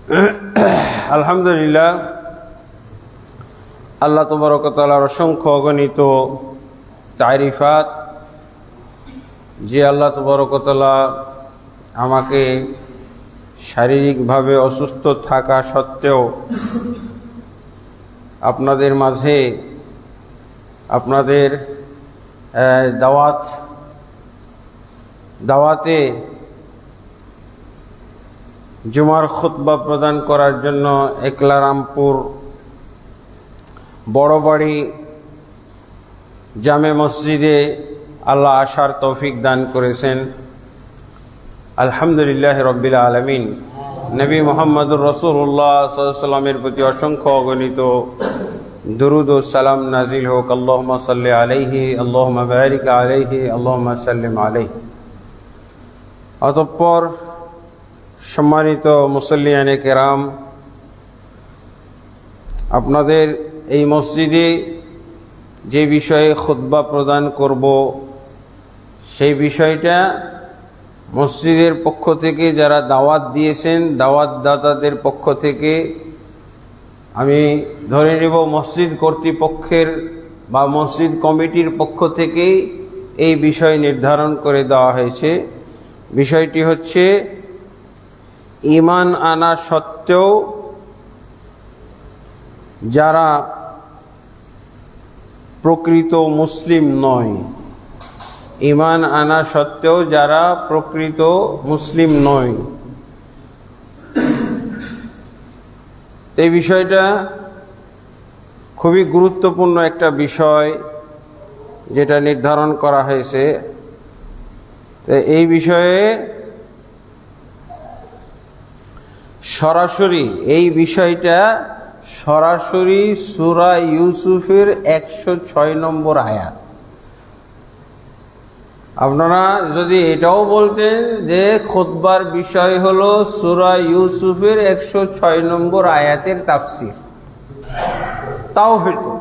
আলহামদুলিল্লাহ, আল্লাহ তাবারক ওয়া তাআলার অসংখ্য অগণিত তারিফাত যে আল্লাহ তাবারক ওয়া তাআলা আমাকে শারীরিকভাবে অসুস্থ থাকা সত্ত্বেও আপনাদের মাঝে আপনাদের দাওয়াতে জুমার খুতবা প্রদান করার জন্য একলারামপুর বড়বাড়ি জামে মসজিদে আল্লাহ আসার তৌফিক দান করেছেন। আলহামদুলিল্লাহ রব্বিল আলামিন। নবী মুহাম্মদুর রাসূলুল্লাহ সাল্লাল্লাহু আলাইহি ওয়াসাল্লামের প্রতি অসংখ্য অগণিত দুরুদ ও সালাম নাজিল হোক। আল্লাহুম্মা সাল্লি আলাইহি, আল্লাহুম্মা বারিক আলাইহি, আল্লাহুম্মা সাল্লিম আলাইহি। অতঃপর সম্মানিত মুসল্লিয়ানে কেরাম, আপনাদের এই মসজিদে যে বিষয়ে খুতবা প্রদান করব সেই বিষয়টা মসজিদের পক্ষ থেকে যারা দাওয়াত দিয়েছেন, দাওয়াতদাতাদের পক্ষ থেকে আমি ধরে নেব মসজিদ কর্তৃপক্ষের বা মসজিদ কমিটির পক্ষ থেকে এই বিষয় নির্ধারণ করে দেওয়া হয়েছে। বিষয়টি হচ্ছে, ঈমান আনা সত্ত্বেও যারা প্রকৃত মুসলিম নয়, ঈমান আনা সত্ত্বেও যারা প্রকৃত মুসলিম নয়, এই বিষয়টা খুবই গুরুত্বপূর্ণ একটা বিষয় যেটা নির্ধারণ করা হয়েছে। এই বিষয়ে এই বিষয়টা সরাসরি সূরা ইউসুফের 106 নম্বর আয়াত। আপনারা যদি এটাও বলতেন যে খুতবার বিষয় হলো সূরা ইউসুফের 106 নম্বর আয়াতের তাফসীর, তাও হতো।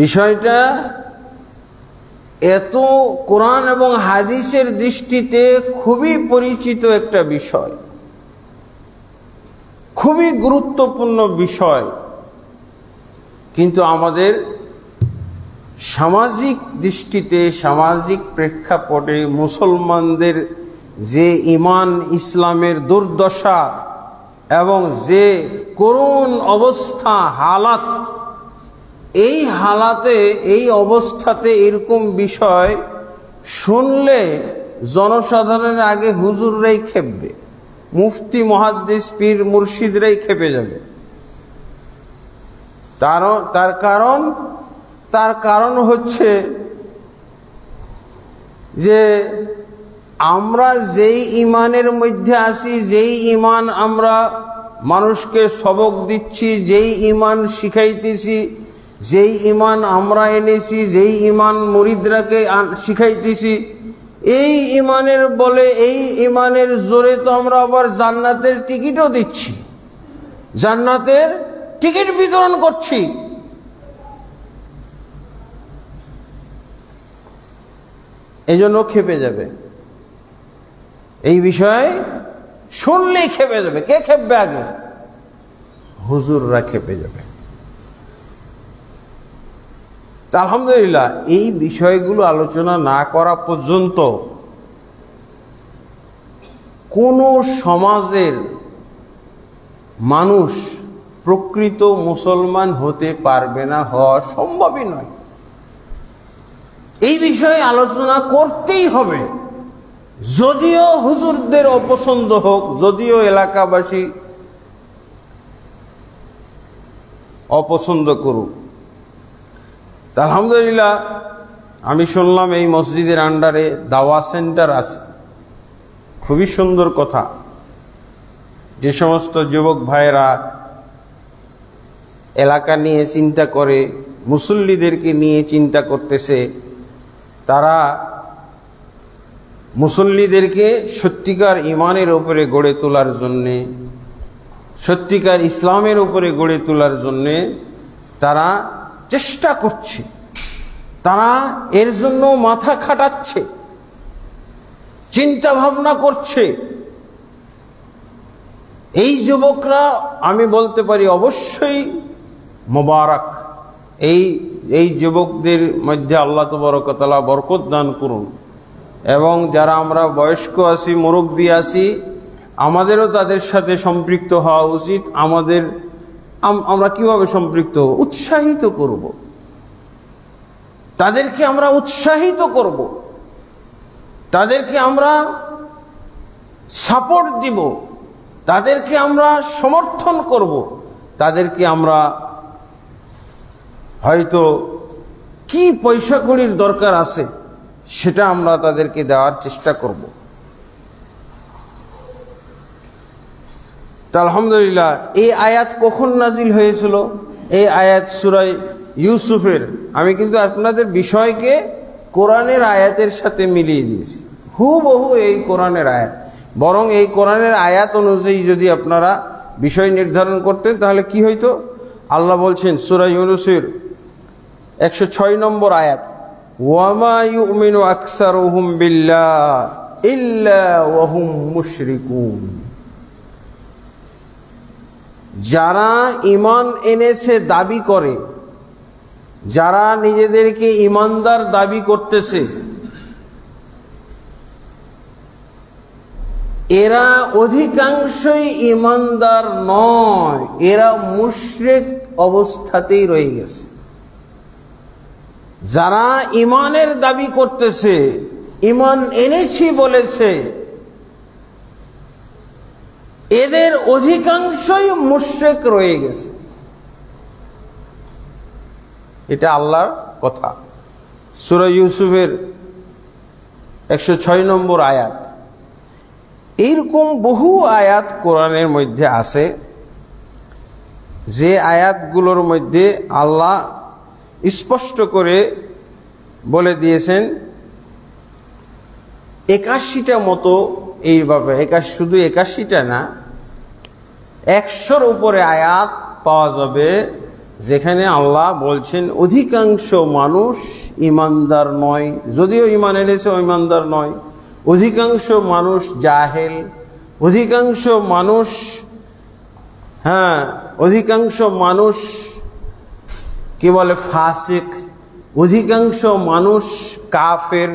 বিষয়টা এত কোরআন এবং হাদিসের দৃষ্টিতে খুবই পরিচিত একটা বিষয়, খুবই গুরুত্বপূর্ণ বিষয়, কিন্তু আমাদের সামাজিক দৃষ্টিতে, সামাজিক প্রেক্ষাপটে মুসলমানদের যে ঈমান ইসলামের দুর্দশা এবং যে করুণ অবস্থা, হালাত, এই হালাতে, এই অবস্থাতে এরকম বিষয় শুনলে জনসাধারণের আগে হুজুররাই খেপবে, মুফতি, মুহাদ্দিস, পীর, মুর্শিদরাই খেপে যাবে। তার কারণ হচ্ছে যে আমরা যেই ঈমানের মধ্যে আছি, যেই ঈমান আমরা মানুষকে সবক দিচ্ছি, যেই ঈমান শিখাইতেছি, যেই ঈমান আমরা এনেছি, যেই ঈমান মুরিদরাকে শিখাইতেছি, এই ঈমানের বলে, এই ঈমানের জোরে তো আমরা আবার জান্নাতের টিকিটও দিচ্ছি, জান্নাতের টিকিট বিতরণ করছি। এই জন্য খেপে যাবে, এই বিষয় শুনলেই খেপে যাবে। কে খেপবে আগে? হুজুররা খেপে যাবে। আলহামদুলিল্লাহ, এই বিষয়গুলো আলোচনা না করা পর্যন্ত কোন সমাজের মানুষ প্রকৃত মুসলমান হতে পারবে না, হওয়া সম্ভবই নয়। এই বিষয়ে আলোচনা করতেই হবে, যদিও হুজুরদের অপছন্দ হোক, যদিও এলাকাবাসী অপছন্দ করুক। আলহামদুলিল্লাহ, আমি শুনলাম এই মসজিদের আন্ডারে দাওয়া সেন্টার আছে। খুবই সুন্দর কথা। যে সমস্ত যুবক ভাইয়েরা এলাকা নিয়ে চিন্তা করে, মুসল্লিদেরকে নিয়ে চিন্তা করতেছে, তারা মুসল্লিদেরকে সত্যিকার ঈমানের উপরে গড়ে তোলার জন্যে, সত্যিকার ইসলামের উপরে গড়ে তোলার জন্যে তারা চেষ্টা করছে, তারা এর জন্য মাথা খাটাচ্ছে, চিন্তা ভাবনা করছে। এই যুবকরা আমি বলতে পারি অবশ্যই মোবারক। এই যুবকদের মধ্যে আল্লাহ তাবারক ওয়া তাআলা বরকত দান করুন। এবং যারা আমরা বয়স্ক আছি, মুরব্বী আছি, আমাদেরও তাদের সাথে সম্পৃক্ত হওয়া উচিত। আমরা কিভাবে সম্পৃক্ত হব? উৎসাহিত করব, তাদেরকে আমরা উৎসাহিত করব, তাদেরকে আমরা সাপোর্ট দিব, তাদেরকে আমরা সমর্থন করব, তাদেরকে আমরা হয়তো কি পয়সা কড়ির দরকার আছে সেটা আমরা তাদেরকে দেওয়ার চেষ্টা করব। তা আলহামদুলিল্লাহ, এই আয়াত কখন নাজিল হয়েছিল? এই আয়াত সূরা ইউসুফের। আমি কিন্তু আপনাদের বিষয়কে কোরআনের আয়াতের সাথে মিলিয়ে দিয়েছি, হুবহু এই কোরআনের আয়াত। বরং এই কোরআনের আয়াত অনুযায়ী যদি আপনারা বিষয় নির্ধারণ করতেন তাহলে কি হইতো? আল্লাহ বলছেন সূরা ইউনূসের 106 নম্বর আয়াত, ওয়ামা ইউমিনু আকসারুহুম বিল্লাহি ইল্লা ওয়া হুম মুশরিকুন। যারা ঈমান এনেছে দাবি করে, যারা নিজেদেরকে ঈমানদার দাবি করতেছে, এরা অধিকাংশই ঈমানদার নয়, এরা মুশরিক অবস্থাতেই রয়ে গেছে। যারা ঈমানের দাবি করতেছে, ঈমান এনেছি বলেছে, এদের অধিকাংশই মুশরিক রয়ে গেছে। এটা আল্লাহর কথা, সূরা ইউসুফের 106 নম্বর আয়াত। এইরকম বহু আয়াত কোরআনের মধ্যে আছে, যে আয়াতগুলোর মধ্যে আল্লাহ স্পষ্ট করে বলে দিয়েছেন 81টা মতো এইভাবে, শুধু 81টা না, 100-র উপরে আয়াত পাওয়া যাবে যেখানে আল্লাহ বলছেন অধিকাংশ মানুষ ঈমানদার নয়, যদিও ঈমান এনেছে ঈমানদার নয়। অধিকাংশ মানুষ জাহেল, অধিকাংশ মানুষ অধিকাংশ মানুষ কি বলে ফাসিক, অধিকাংশ মানুষ কাফের,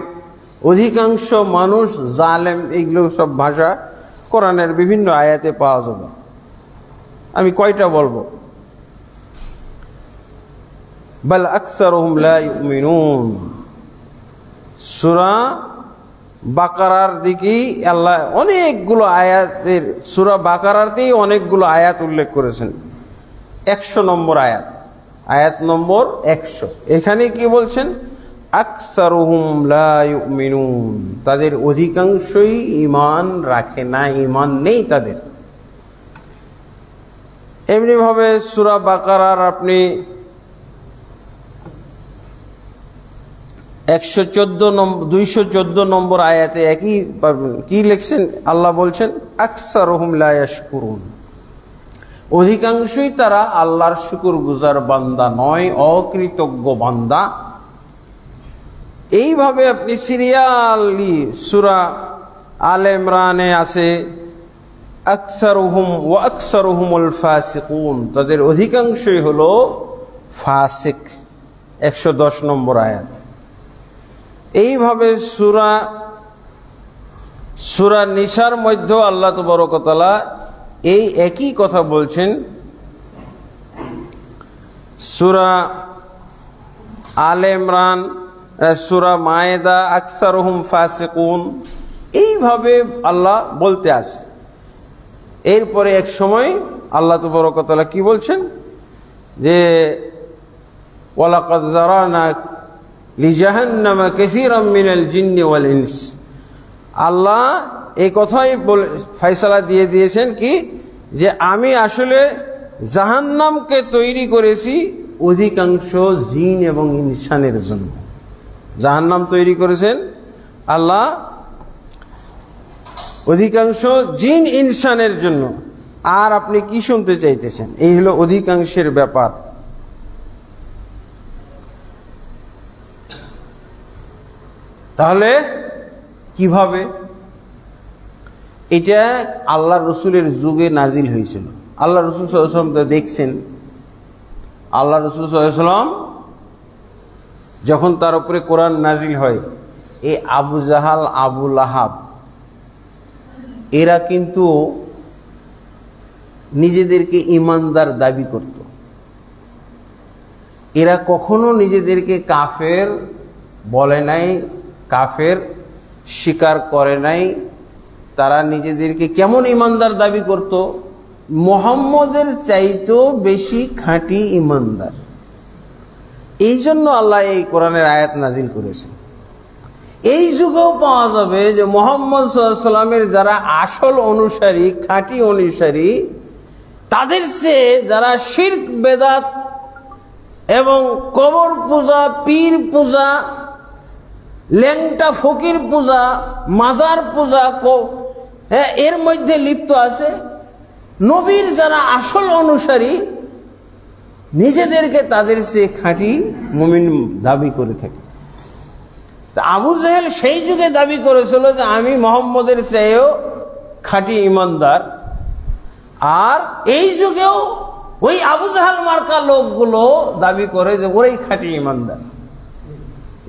অধিকাংশ মানুষ জালেম। এইগুলো সব ভাষা কোরআনের বিভিন্ন আয়াতে পাওয়া যাবে। আমি কয়টা বলবো? বাল আকসারুহুম লা ইউমিনুন। সূরা বাকারার দিকেই আল্লাহ অনেকগুলো আয়াতের, সূরা বাকারাতেই অনেকগুলো আয়াত উল্লেখ করেছেন। 100 নম্বর আয়াত, আয়াত নম্বর 100। এখানে কি বলছেন? আকসারুহুম লা ইউমিনুন, তাদের অধিকাংশই ঈমান রাখে না, ঈমান নেই তাদের। এমনি ভাবে সূরা বাকারার আপনি 214 নম্বর আয়াতে একই কি লিখছেন? আল্লাহ বলছেন আকসারুহুম লা ইয়াশকুরুন, অধিকাংশই তারা আল্লাহর শুকরগুজার বান্দা নয়, অকৃতজ্ঞ বান্দা। এইভাবে আপনি সিরিয়ালি সূরা আলে ইমরানে আছে আকসারুহুম ওয়া আকসারুহুমুল ফাসিকুন, তাদের অধিকাংশই হলো ফাসিক, 110 নম্বর আয়াত। এইভাবে সূরা নিসার মধ্যেও আল্লাহ তাবারক ওয়া তাআলা এই একই কথা বলছেন। সূরা আলে ইমরান, সূরা মায়েদা আকসারুহুম ফাসিকুন, এইভাবে আল্লাহ বলতে আছে। এরপরে এক সময় আল্লাহ তাবারক ওয়া তাআলা কি বলছেন? যে ওয়ালাকাদ যারানা লিজাহান্নামা কাসীরাম মিনাল জিন্নি ওয়াল ইনস। আল্লাহ এই কথাই ফয়সালা দিয়ে দিয়েছেন কি, যে আমি আসলে জাহান্নামকে তৈরি করেছি অধিকাংশ জিন এবং ইনসানের জন্য। জাহান্নাম তৈরি করেছেন আল্লাহ অধিকাংশ জিন ইনসানের জন্য। আর আপনি কি শুনতে চাইতেছেন? এই হলো অধিকাংশের ব্যাপার। তাহলে কিভাবে? এটা আল্লাহ রসুলের যুগে নাজিল হয়েছিল। আল্লাহ রসুল সাল্লাল্লাহু আলাইহি ওয়াসাল্লাম তো দেখছেন, আল্লাহ রসুল সাল্লাল্লাহু আলাইহি ওয়াসাল্লাম যখন তার উপরে কোরআন নাজিল হয়, এই আবু জাহাল, আবু লাহাব এরা কিন্তু নিজেদেরকে ইমানদার দাবি করত। এরা কখনো নিজেদেরকে কাফের বলে নাই, কাফের স্বীকার করে নাই। তারা নিজেদেরকে কেমন ইমানদার দাবি করত? মুহাম্মদের চাইতেও বেশি খাঁটি ইমানদার। এই জন্য আল্লাহ এই কোরআনের আয়াত নাজিল করেছেন। এই যুগেও পাওয়া যাবে যে মুহাম্মদ সাল্লাল্লাহু আলাইহি ওয়াসাল্লামের যারা আসল অনুসারী, খাঁটি অনুসারী, তাদের চেয়ে যারা শিরক, বেদাত এবং কবর পূজা, পীর পূজা, ল্যাংটা ফকির পূজা, মাজার পূজা এর মধ্যে লিপ্ত আছে, নবীর যারা আসল অনুসারী নিজেদেরকে তাদের চেয়ে খাঁটি মুমিন দাবি করে থাকে। আবু জেহেল সেই যুগে দাবি করেছিল যে আমি মুহাম্মদের চেয়েও খাঁটি ইমানদার, আর এই যুগেও ওই আবু জাহাল মার্কা লোকগুলো দাবি করে যে ওরাই খাঁটি ইমানদার।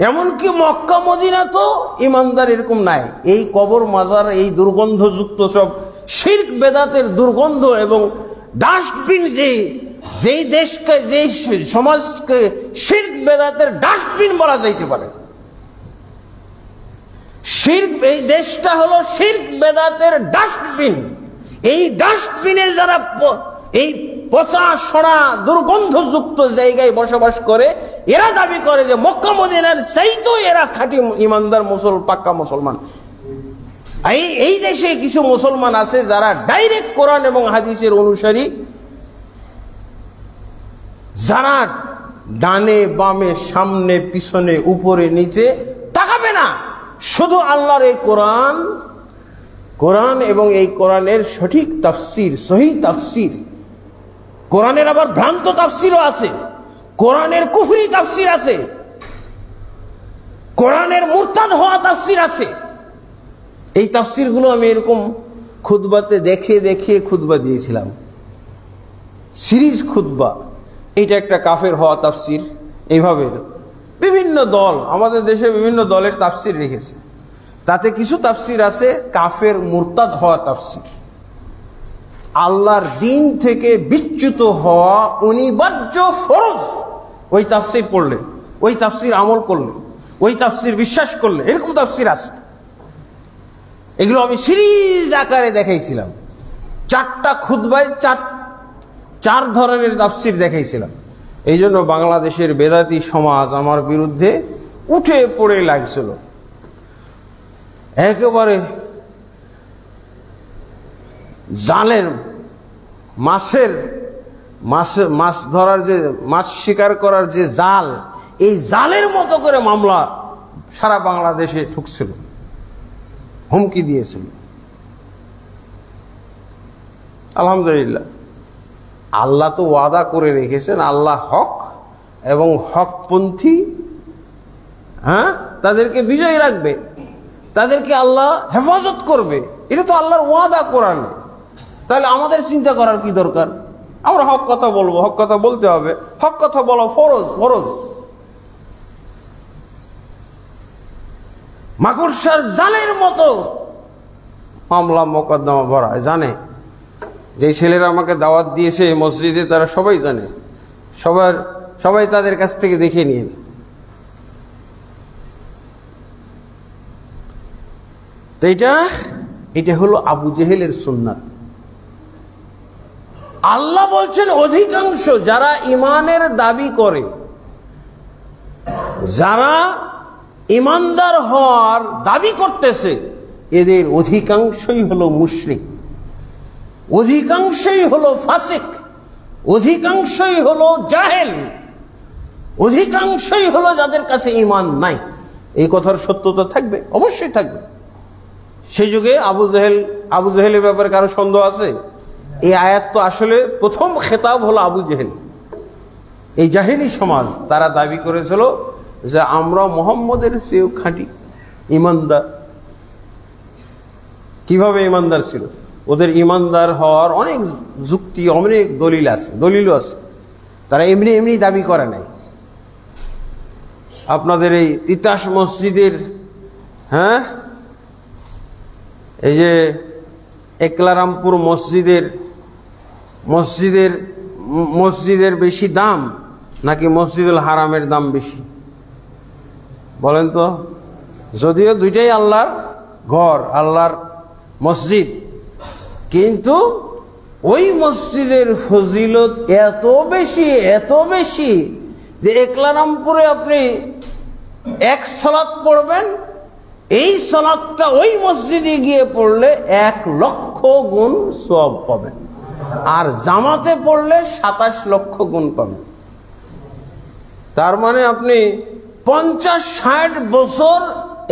এমনকি মক্কা মদিনা তো ইমানদার এরকম নাই। এই কবর মাজার, এই দুর্গন্ধযুক্ত সব শিরক বেদাতের দুর্গন্ধ এবং ডাস্টবিন, যেই দেশকে, যেই সমাজকে শিরক বেদাতের ডাস্টবিন বলা যাইতে পারে, শিরক, এই দেশটা হলো শিরক বেদাতের ডাস্টবিন। এই ডাস্টবিনে যারা এই পচা সড়া দুর্গন্ধযুক্ত জায়গায় বসবাস করে, এরা দাবি করে যে মক্কা মদিনার চাইতেও এরা খাঁটি ইমানদার পাক্কা মুসলমান। এই দেশে কিছু মুসলমান আছে যারা ডাইরেক্ট কোরআন এবং হাদিসের অনুসারী, যারা ডানে বামে, সামনে পিছনে, উপরে নিচে তাকাবে না, শুধু আল্লাহর এই কোরআন এবং এই কোরআনের সঠিক তাফসীর, সহিহ তাফসীর। কোরআনের আবার ভ্রান্ত তাফসীরও আছে, কোরআনের কুফরি তাফসীর আছে, কোরআনের মুরতাদ হওয়া তাফসীর আছে। এই তাফসীরগুলো আমি এরকম খুতবাতে দেখে দেখে খুতবা দিয়েছিলাম, সিরিজ খুতবা। এটা একটা কাফের হওয়া তাফসীর। এইভাবে বিভিন্ন দল, আমাদের দেশে বিভিন্ন দলের তাফসীর রেখেছে। তাতে কিছু তাফসীর আছে কাফের মুরতাদ হওয়া তাফসীর। আল্লাহর দিন থেকে বিচ্যুত হওয়া অনিবার্য, ফরজ। ওই তাফসীর পড়লে, ওই তাফসীর আমল করলে, ওই তাফসীর বিশ্বাস করলে, এরকম তাফসীর আছে। এগুলো আমি সিরিজ আকারে দেখাইছিলাম। 4টা খুতবায় 4 ধরনের তাফসীর দেখাইছিলাম। এই জন্য বাংলাদেশের বেদাতি সমাজ আমার বিরুদ্ধে উঠে পড়ে লাগছিল। একেবারে জালের মাছ ধরার যে, মাছ শিকার করার যে জাল, এই জালের মতো করে মামলা সারা বাংলাদেশে ঠুকছিল, হুমকি দিয়েছিল। আলহামদুলিল্লাহ, আল্লাহ তো ওয়াদা করে রেখেছেন, আল্লাহ হক এবং হকপন্থী তাদেরকে বিজয় রাখবে, তাদেরকে আল্লাহ হেফাজত করবে। এটা তো আল্লাহর ওয়াদা কোরআনে। তাহলে আমাদের চিন্তা করার কি দরকার? আমরা হক কথা বলবো, হক কথা বলতে হবে, হক কথা বলা ফরজ। মাকড়সার জালের মতো মামলা মোকদ্দমা ভরা। জানে যে ছেলেরা আমাকে দাওয়াত দিয়েছে মসজিদে, তারা সবাই জানে, সবাই তাদের কাছ থেকে দেখে নিন। তো এটা হলো আবু জেহেলের সুন্নাত। আল্লাহ বলছেন অধিকাংশ যারা ইমানের দাবি করে, যারা ইমানদার হওয়ার দাবি করতেছে, এদের অধিকাংশই হলো মুশরিক, অধিকাংশই হলো ফাসিক, অধিকাংশই হলো জাহেল, অধিকাংশই হলো যাদের কাছে ঈমান নাই। এই কথার সত্যতা থাকবে, অবশ্যই থাকবে। সেই যুগে আবু জেহেলের ব্যাপারে কারো সন্দেহ আছে? এই আয়াত তো আসলে প্রথম খেতাব হলো আবু জেহেল। এই জাহেলি সমাজ তারা দাবি করেছিল যে আমরা মুহাম্মদের চেয়েও খাঁটি ইমানদার। কিভাবে ইমানদার ছিল? ওদের ইমানদার হওয়ার অনেক যুক্তি, অনেক দলিলও আছে। তারা এমনি এমনি দাবি করে নাই। আপনাদের এই তিতাস মসজিদের, হ্যাঁ, এই যে একলারামপুর মসজিদের বেশি দাম নাকি মসজিদুল হারামের দাম বেশি? বলেন তো। যদিও দুইটাই আল্লাহর ঘর, আল্লাহর মসজিদ, কিন্তু ওই মসজিদের ফজিলত এত বেশি যে একলারামপুরে আপনি এক সালাত পড়বেন, এই সালাতটা ওই মসজিদে গিয়ে পড়লে 1,00,000 গুণ সওয়াব পাবেন, আর জামাতে পড়লে 27 লক্ষ গুণ পাবেন। তার মানে আপনি 50-60 বছর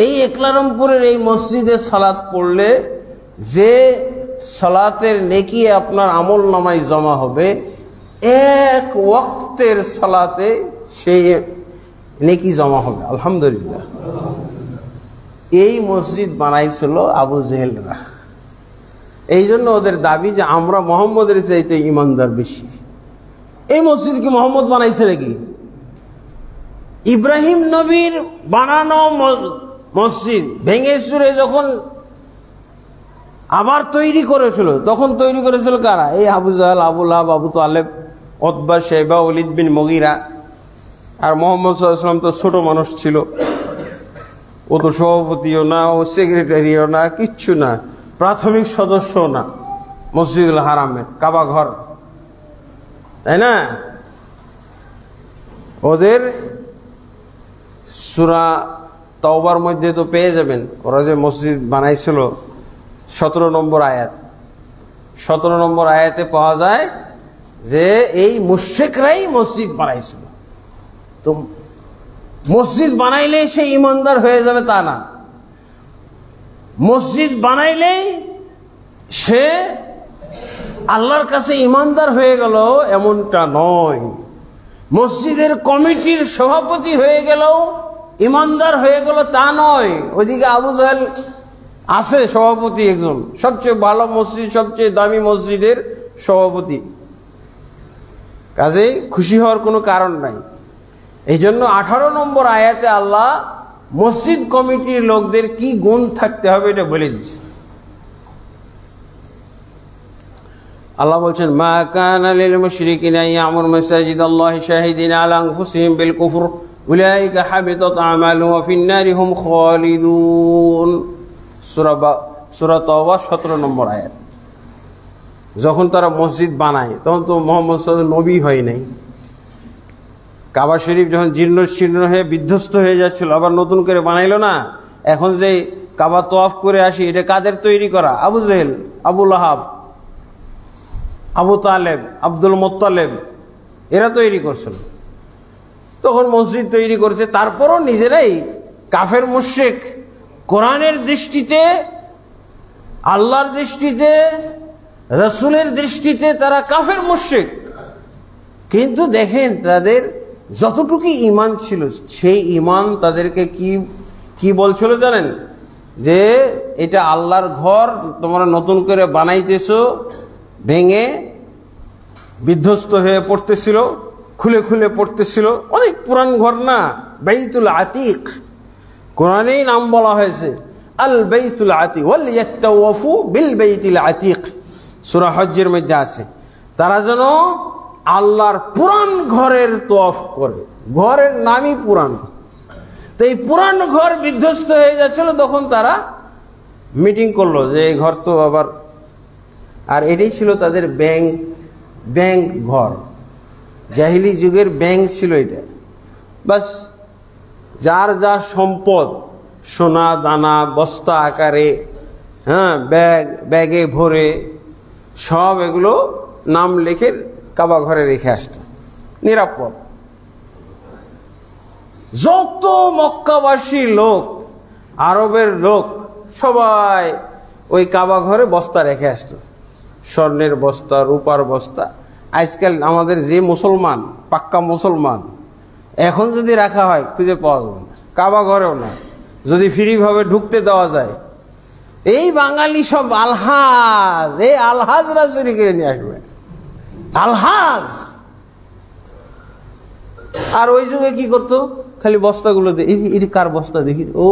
এই একলারামপুরের এই মসজিদে সালাত পড়লে যে সালাতের নেকি আপনার আমল নামায় জমা হবে, এক ওয়াক্তের সালাতে সেই নেকি জমা হবে। আলহামদুলিল্লাহ। এই মসজিদ বানাইছিল আবু জেহেলরা। এই জন্য ওদের দাবি যে আমরা মোহাম্মদের চাইতে ইমানদার বেশি। এই মসজিদ কি মোহাম্মদ বানাইছে নাকি? ইব্রাহিম নবীর বানানো মসজিদ ভেঙে চুরে যখন আবার তৈরি করেছিল, তখন তৈরি করেছিল কারা? এই আবু জাহেল, আবু লাহাব, আবু তালেব, উতবা, শাইবা, ওয়ালিদ বিন মুগীরা। আর মুহাম্মদ সাল্লাল্লাহু আলাইহি ওয়াসাল্লাম তো ছোট মানুষ ছিল, ও তো সভাপতিও না, ও সেক্রেটারিও না, কিচ্ছু না, প্রাথমিক সদস্য না মসজিদুল হারামের, কাবা ঘর, তাই না? ওদের সূরা তাওবার মধ্যে তো পেয়ে যাবেন, ওরা যে মসজিদ বানাইছিল 17 নম্বর আয়াত। 17 নম্বর আয়াতে পাওয়া যায় যে এই মুশরিকরাই মসজিদ বানাইছিল। তো মসজিদ বানাইলেই সে ইমানদার হয়ে যাবে তা না, মসজিদ বানাইলেই সে আল্লাহর কাছে ইমানদার হয়ে গেল এমনটা নয়। মসজিদের কমিটির সভাপতি হয়ে গেলেও ইমানদার হয়ে গেল তা নয়। ওইদিকে আবু জাহেল আছে সভাপতি, একজন সবচেয়ে ভালো মসজিদ, সবচেয়ে দামি মসজিদের সভাপতি, কাজেই খুশি হওয়ার কোনো কারণ নাই। এই জন্য 18 নম্বর আয়াতে আল্লাহ মসজিদ কমিটির লোকদের কি গুণ থাকতে হবে এটা বলে দিচ্ছে। আল্লাহ বলছেন, মা কানা লিল মুশরিকিনা ইয়ামুরু মাসাজিদাল্লাহি শাহিদিনা আলা আনফুসিহিম বিল কুফর উলাইকা হাবিতাত আমালুহুম ওয়া ফিন নারি হুম খালিদুন। সূরা তাওবা 17 নম্বর আয়াত। যখন তারা মসজিদ বানায় তখন তো মুহাম্মদ সাল্লাল্লাহু আলাইহি ওয়াসাল্লাম নবী হয় নাই। কাবা শরীফ যখন জীর্ণ শীর্ণ হয়ে বিধ্বস্ত হয়ে যাচ্ছিল, আবার নতুন করে বানাইলো না। এখন যে কাবা তওয়াফ করে আসি, এটা কাদের তৈরি করা? আবু জেহেল, আবু লাহাব, আবু তালেব, আব্দুল মুত্তালিব, এরা তৈরি করছিল। তখন মসজিদ তৈরি করছে, তারপরও নিজেরাই কাফের মুশরিক। কোরআনের দৃষ্টিতে, আল্লাহর দৃষ্টিতে, রাসূলের দৃষ্টিতে তারা কাফের মুশরিক। কিন্তু দেখেন তাদের যতটুকু ঈমান ছিল, সেই ঈমান তাদেরকে কি বলছিল জানেন? যে এটা আল্লাহর ঘর, তোমরা নতুন করে বানাইতেছো, ভেঙে বিধ্বস্ত হয়ে পড়তেছিল, খুলে খুলে পড়তেছিল। অনেক পুরান ঘর না, বাইতুল আতিক, কোরআনেই নাম বলা হয়েছে আল বাইতুল আতিক, ওয়াল ইয়াতাওয়াফু বিল বাইতিল আতিক, সূরা হজ্জের মধ্যে আছে। তারা যেন আল্লাহর পুরান ঘরের তওয়াফ করে, ঘরের নামই পুরান। তো এই পুরান ঘর বিধ্বস্ত হয়ে যাচ্ছিল, তখন তারা মিটিং করলো যে এই ঘর তো আবার, আর এটাই ছিল তাদের ব্যাংক ঘর, জাহিলি যুগের ব্যাংক ছিল এটা। বাস যার যা সম্পদ, সোনা দানা বস্তা আকারে, হ্যাঁ, ব্যাগে ভরে সব এগুলো নাম লিখে কাবা ঘরে রেখে আসতো, নিরাপদ। যত মক্কাবাসী লোক, আরবের লোক, সবাই ওই কাবা ঘরে বস্তা রেখে আসতো, স্বর্ণের বস্তা, রূপার বস্তা। আজকাল আমাদের যে মুসলমান, পাক্কা মুসলমান, এখন যদি রাখা হয় খুঁজে পাওয়া যাবে না, কাবা ঘরেও না। যদি ফ্রিভাবে ঢুকতে দেওয়া যায়, এই বাঙালি সব আলহাজ, এই আলহাজরা চুরি করে নিয়ে আসবে, আলহাজ। আর ওই যুগে কি করতো, খালি বস্তাগুলো এটি কার বস্তা দেখি, ও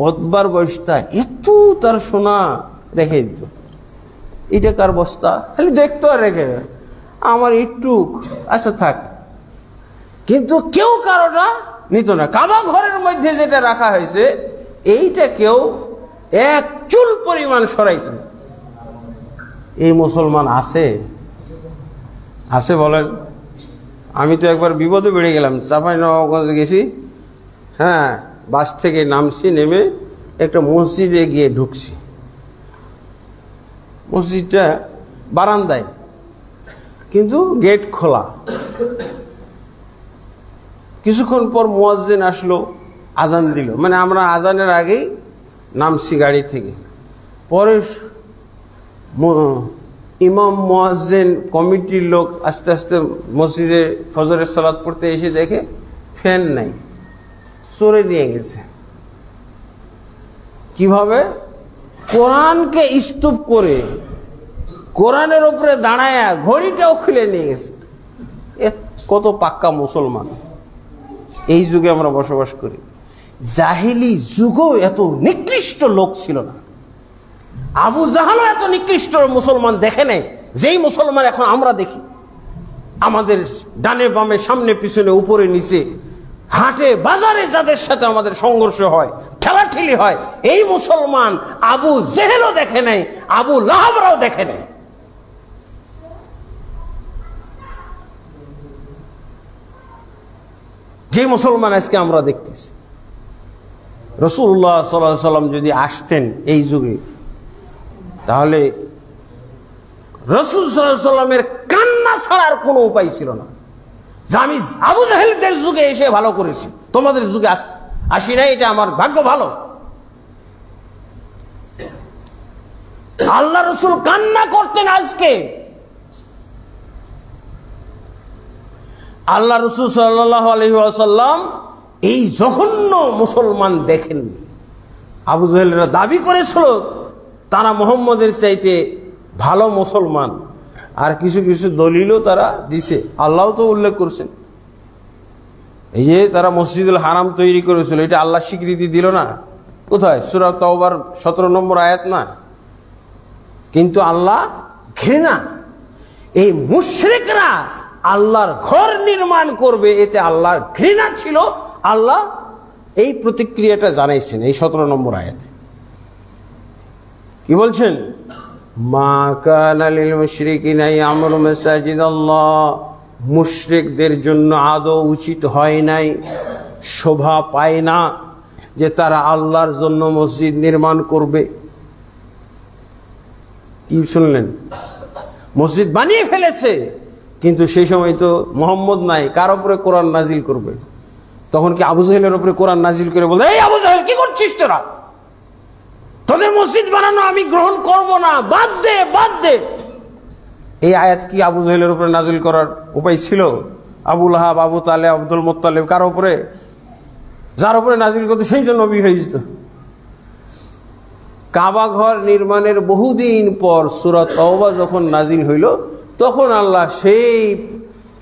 অতবার বস্তা, একটু তার সোনা রেখে দিত, এটা কার বস্তা, খালি দেখতো আর রেখে, আমার একটু আচ্ছা থাক। কিন্তু কেউ কারোটা নিত না। কাবা ঘরের মধ্যে যেটা রাখা হয়েছে এইটা কেউ এক চুল পরিমাণ সরাইত না। এই মুসলমান আছে? আছে বলেন? আমি তো একবার বিপদে বেড়ে গেলাম, চাঁপাইনবাবগঞ্জে গেছি, হ্যাঁ, বাস থেকে নামছি, নেমে একটা মসজিদে গিয়ে ঢুকছি। মসজিদটা বারান্দায়, কিন্তু গেট খোলা। কিছুক্ষণ পর মুয়াজ্জিন আসলো, আজান দিল, মানে আমরা আজানের আগেই নামছি গাড়ি থেকে। পরে ইমাম মুয়াজ্জিন কমিটির লোক আস্তে আস্তে মসজিদে ফজরের সালাত পড়তে এসে দেখে ফ্যান নাই, চোরে নিয়ে গেছে। কিভাবে? কোরআনকে স্তূপ করে কোরআনের উপরে দাঁড়ায় ঘড়িটাও খুলে নিয়ে গেছে। কত পাক্কা মুসলমান এই যুগে আমরা বসবাস করি। জাহিলি যুগও এত নিকৃষ্ট লোক ছিল না। আবু জাহালও এত নিকৃষ্ট মুসলমান দেখে নেই যেই মুসলমান এখন আমরা দেখি। আমাদের ডানে বামে, সামনে পিছনে, উপরে নিচে, হাটে বাজারে যাদের সাথে আমাদের সংঘর্ষ হয়, ঠেলাঠেলি হয়, এই মুসলমান আবু জেহেলও দেখে নাই, আবু লাহাবরাও দেখে নাই। যে মুসলমান আজকে আমরা দেখতেছি। রাসূলুল্লাহ সাল্লাল্লাহু আলাইহি ওয়াসাল্লাম যদি আসতেন এই যুগে, তাহলে রাসূল সাল্লাল্লাহু আলাইহি ওয়াসাল্লামের কান্না ছাড়ার কোনো উপায় ছিল না। যে আমি আবু জাহেলদের যুগে এসে ভালো করেছি, তোমাদের যুগে আসি নাই, এটা আমার ভাগ্য ভালো। আল্লাহ রাসূল কান্না করতেন আজকে। আল্লাহ রাসূল সাল্লাল্লাহু আলাইহি ওয়াসাল্লাম এই জঘন্য মুসলমান দেখেননি। আবু জাহেলরা দাবি করেছিল তারা মুহাম্মদের চাইতে ভালো মুসলমান, আর কিছু কিছু দলিলও তারা দিছে। আল্লাহ তো উল্লেখ করছেন, এই যে তারা মসজিদুল হারাম তৈরি করেছিল, এটা আল্লাহ স্বীকৃতি দিল না? কোথায়? সূরা তাওবার 17 নম্বর আয়াত না? কিন্তু আল্লাহ ঘৃণা, এই মুশরিকরা আল্লাহর ঘর নির্মাণ করবে, এতে আল্লাহর ঘৃণা ছিল। আল্লাহ এই প্রতিক্রিয়াটা জানাইছেন এই 17 নম্বর আয়াতে। কি বলছেন? মা কানা লিল মুশরিকিনা ইয়ামুরু মাসাজিদাল্লাহ, মুশরিকদের জন্য আদৌ উচিত হয় নাই, শোভা পায় না যে তারা আল্লাহর জন্য মসজিদ নির্মাণ করবে। কি শুনলেন? মসজিদ বানিয়ে ফেলেছে, কিন্তু সেই সময় তো মুহাম্মদ নাই, কার উপরে কোরআন নাজিল করবে? তখন কি আবু জাহেলের উপরে কোরআন নাজিল করে বলে, এই আবু জাহেল কি করছিস তোরা? তোদের মসজিদ বানানো আমি গ্রহণ করব না, বাদ দে, বাদ দে। এই আয়াত কি আবু জাহেলের উপরে নাজিল করার উপায় ছিল? আবু লাহাব, আবু তালেব, আব্দুল মুত্তালিব, কার উপরে? যার উপরে নাজিল করতো সেই জন্য নবী হয়ে যেত। কাবা ঘর নির্মাণের বহুদিন পর সূরা তাওবা যখন নাজিল হইল, তখন আল্লাহ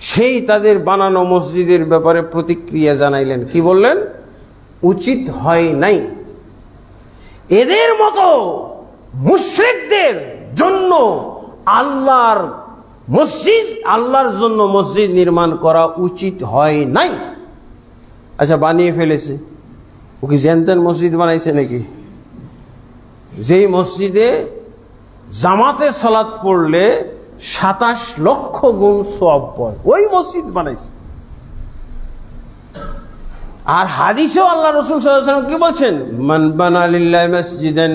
সেই তাদের বানানো মসজিদের ব্যাপারে প্রতিক্রিয়া জানাইলেন। কি বললেন? উচিত হয় নাই। এদের মতো মুশরিকদের জন্য আল্লাহর মসজিদ, আল্লাহর জন্য মসজিদ নির্মাণ করা উচিত হয় নাই। আচ্ছা, বানিয়ে ফেলেছে, ও কি জানতেন মসজিদ বানাইছে নাকি? যেই মসজিদে জামাতে সালাত পড়লে 27 লক্ষ গুণ সওয়াব পায়, ওই মসজিদ বানাইছে। আর হাদিসেও আল্লাহ রাসূল সাল্লাল্লাহু আলাইহি ওয়াসাল্লাম কি বলছেন? মান বানা লিল্লাহি মাসজিদান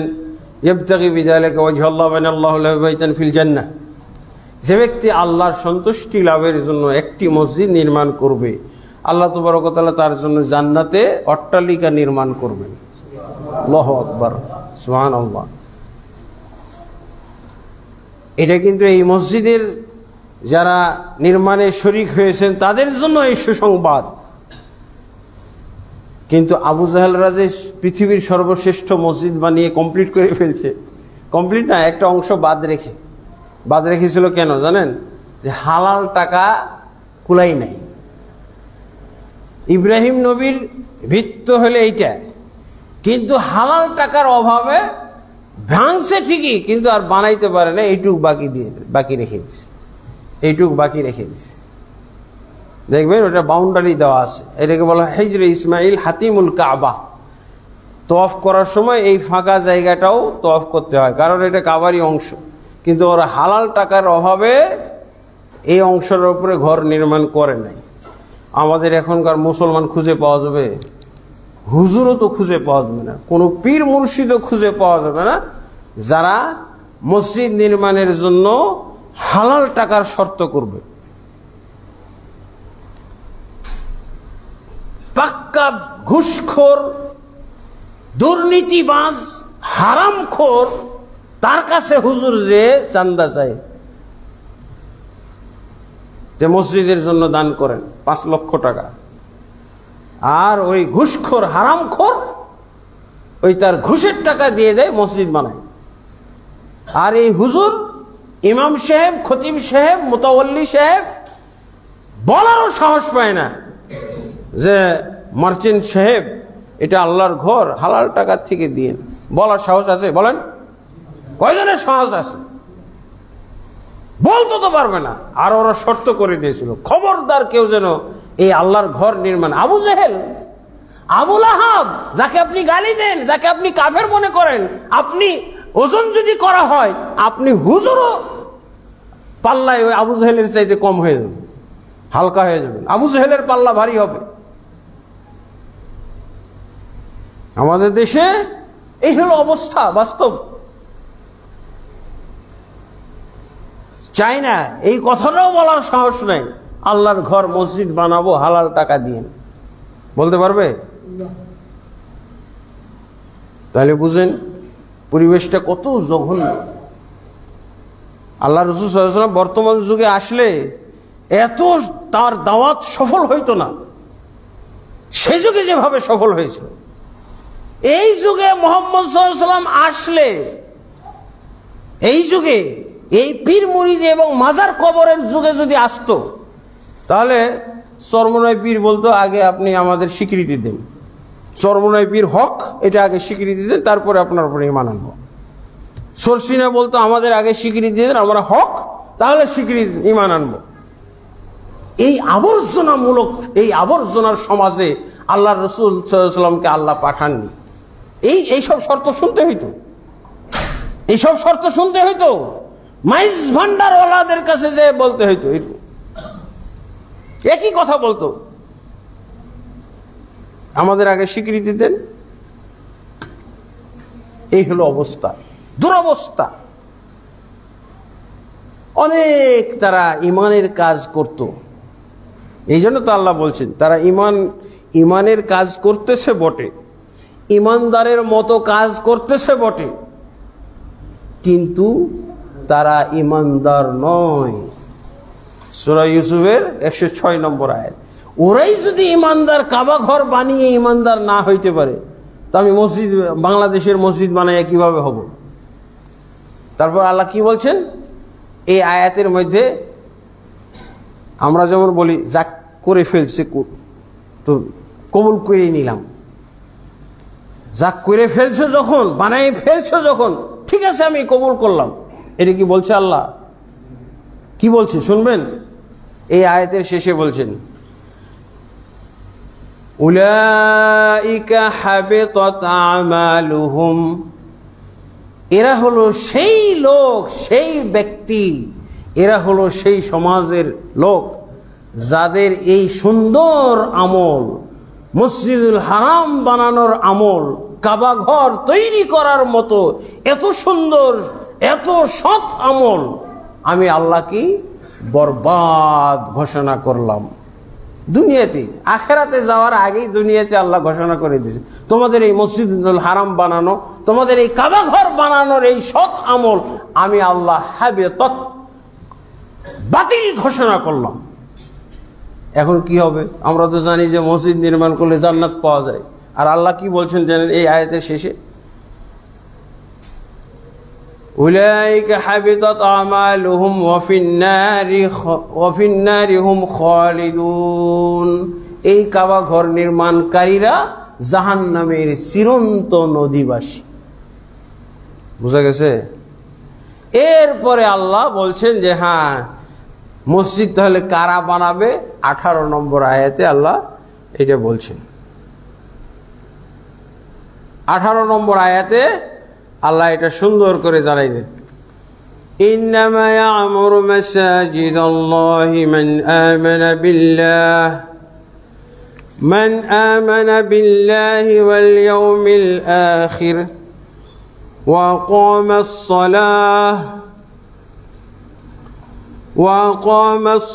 ইবতাগি বিযালিকা ওয়াজহাল্লাহু বানাল্লাহু লাহু বাইতান ফিল জান্নাহ, যে ব্যক্তি আল্লাহর সন্তুষ্টি লাভের জন্য একটি মসজিদ নির্মাণ করবে, আল্লাহ তাবারক ওয়া তাআলা তার জন্য জান্নাতে অট্টালিকা নির্মাণ করবেন। আল্লাহু আকবার, সুবহানাল্লাহ। এটা কিন্তু এই মসজিদের যারা নির্মাণে শরীক হয়েছেন তাদের জন্য এই সুসংবাদ। কিন্তু আবু জাহেলরা যে পৃথিবীর সর্বশ্রেষ্ঠ মসজিদ বানিয়ে কমপ্লিট করে ফেলছে। কমপ্লিট না, একটা অংশ বাদ রেখেছিল কেন জানেন? যে হালাল টাকা কুলাই নাই। ইব্রাহিম নবীর ভিত্ত হলে এইটা, কিন্তু হালাল টাকার অভাবে ভাঙছে ঠিকই, কিন্তু আর বানাইতে পারে না। এইটুক বাকি রেখেছে। দেখবেন ওটা বাউন্ডারি দেওয়া আছে, এটাকে বলা হয় হিজরে ইসমাইল হাতিমুল কাবা। তওয়াফ করার সময় এই ফাঁকা জায়গাটাও তওয়াফ করতে হয়, কারণ এটা কাবারই অংশ। কিন্তু ওরা হালাল টাকার অভাবে এই অংশের উপরে ঘর নির্মাণ করে নাই। আমাদের এখনকার মুসলমান খুঁজে পাওয়া যাবে? হুজুরও তো খুঁজে পাওয়া যাবে না, কোনো পীর মুর্শিদও খুঁজে পাওয়া যাবে না যারা মসজিদ নির্মাণের জন্য হালাল টাকার শর্ত করবে। পাক্কা ঘুষখোর, দুর্নীতিবাজ, হারামখোর, তার কাছে হুজুর যে চান্দা চায় যে মসজিদের জন্য দান করেন 5 লক্ষ টাকা, আর ওই ঘুষখোর হারামখোর ওই তার ঘুষের টাকা দিয়ে দেয়, মসজিদ বানায়। আর এই হুজুর, ইমাম সাহেব, খতিব সাহেব, মুতাওয়াল্লি সাহেব বলারও সাহস পায় না যে মার্চেন্ট সাহেব এটা আল্লাহর ঘর, হালাল টাকা থেকে দিন। বলার সাহস আছে? বলেন, কয়জনের সাহস আছে? বলতে তো পারবে না। আর ওরা শর্ত করে দিয়েছিল, খবরদার কেউ যেন এই আল্লাহর ঘর নির্মাণ। আবু জেহেল, আবুল আহাব, যাকে আপনি গালি দেন, যাকে আপনি কাফের মনে করেন, আপনি ওজন যদি করা হয়, আপনি হুজুরও পাল্লায় ওই আবু জেহেলের চাইতে কম হয়ে যাবেন, হালকা হয়ে যাবেন। আবু জেহেলের পাল্লা ভারী হবে। আমাদের দেশে এই হলো অবস্থা, বাস্তব। চাই না, এই কথাটাও বলার সাহস নাই আল্লাহর ঘর মসজিদ বানাবো হালাল টাকা দিয়ে। বলতে পারবে? তাহলে বুঝেন পরিবেশটা কত জঘন্য। আল্লাহ রাসূল সাল্লাল্লাহু আলাইহি ওয়াসাল্লাম বর্তমান যুগে আসলে এত তার দাওয়াত সফল হইতো না, সে যুগে যেভাবে সফল হয়েছিল। এই যুগে মুহাম্মদ সাল্লাল্লাহু আলাইহি ওয়াসাল্লাম আসলে, এই যুগে এই পীর মুরিদ এবং মাজার কবরের যুগে যদি আসতো, তাহলে চরমনাই পীর বলতো আগে আপনি আমাদের স্বীকৃতি দেন, চরমনাই পীর হক, এটা আগে স্বীকৃতি দেন, তারপরে আপনার উপরে ঈমান আনবো। সরসিনা বলতো আমাদের আগে স্বীকৃতি দেন, আমরা হক, তাহলে স্বীকৃতি ঈমান আনবো। এই আবর্জনামূলক, এই আবর্জনার সমাজে আল্লাহ রাসূল সাল্লাল্লাহু আলাইহি ওয়াসাল্লামকে আল্লাহ পাঠাননি। এইসব শর্ত শুনতে হইতো, এইসব শর্ত শুনতে হইতো, মাইজ ভান্ডার ওয়ালাদের কাছে যে বলতে হইতো, একই কথা বলতো, আমাদের আগে স্বীকৃতি দেন। এই হলো অবস্থা, দুরবস্থা। অনেক তারা ইমানের কাজ করত, এই জন্য তো আল্লাহ বলছেন তারা ইমানের কাজ করতেছে বটে, ইমানদারের মতো কাজ করতেছে বটে, কিন্তু তারা ইমানদার নয়। সূরা ইউসুফের 106 নম্বর আয়াত। ওরাই যদি ইমানদার, কাবা ঘর বানিয়ে ইমানদার না হইতে পারে, তো আমি বাংলাদেশের মসজিদ বানাইয়া কিভাবে হব? তারপর আল্লাহ কি বলছেন এই আয়াতের মধ্যে? আমরা যেমন বলি যা করে ফেলছে তো কবুল করে নিলাম, যা করে ফেলছো যখন, বানাই ফেলছো যখন, ঠিক আছে আমি কবুল করলাম। এটা কি বলছে আল্লাহ? কি বলছে শুনবেন? এই আয়াতের শেষে বলছেন উলাইকা হাবিতাত আমালুহুম, এরা হলো সেই লোক, সেই ব্যক্তি, এরা হলো সেই সমাজের লোক যাদের এই সুন্দর আমল, মসজিদুল হারাম বানানোর আমল, কাবা ঘর তৈরি করার মতো এত সুন্দর, এত সৎ আমল আমি আল্লাহ কি বরবাদ ঘোষণা করলাম দুনিয়াতে। আখেরাতে যাওয়ার আগেই দুনিয়াতে আল্লাহ ঘোষণা করে দিয়েছে, তোমাদের এই মসজিদুল হারাম বানানো, তোমাদের এই কাবা ঘর বানানোর এই সৎ আমল আমি আল্লাহ হাবিতাত, বাতিল ঘোষণা করলাম। এখন কি হবে? আমরা তো জানি যে মসজিদ নির্মাণ করলে জান্নাত পাওয়া যায়, আর আল্লাহ কি বলছেন জানেন এই আয়াতের শেষে? উলাইকা হাবিতাত আমালুহুম ওয়া ফিন নারি হুম খালিদুন। এই কাবা ঘর নির্মাণকারীরা জাহান্নামের চিরন্ত নদীবাসী। বুঝা গেছে? এরপরে আল্লাহ বলছেন যে হ্যাঁ, মসজিদ তাহলে কারা বানাবে? 18 নম্বর আয়াতে আল্লাহ এটা বলছেন। 18 নম্বর আয়াতে আল্লাহ এটা সুন্দর করে জানাই দেন, ইন্নামা ইয়া'মুরু মাসাজিদাল্লাহি মান আমানা বিল্লাহি ওয়াল ইয়াউমিল আখির ওয়া আকামাস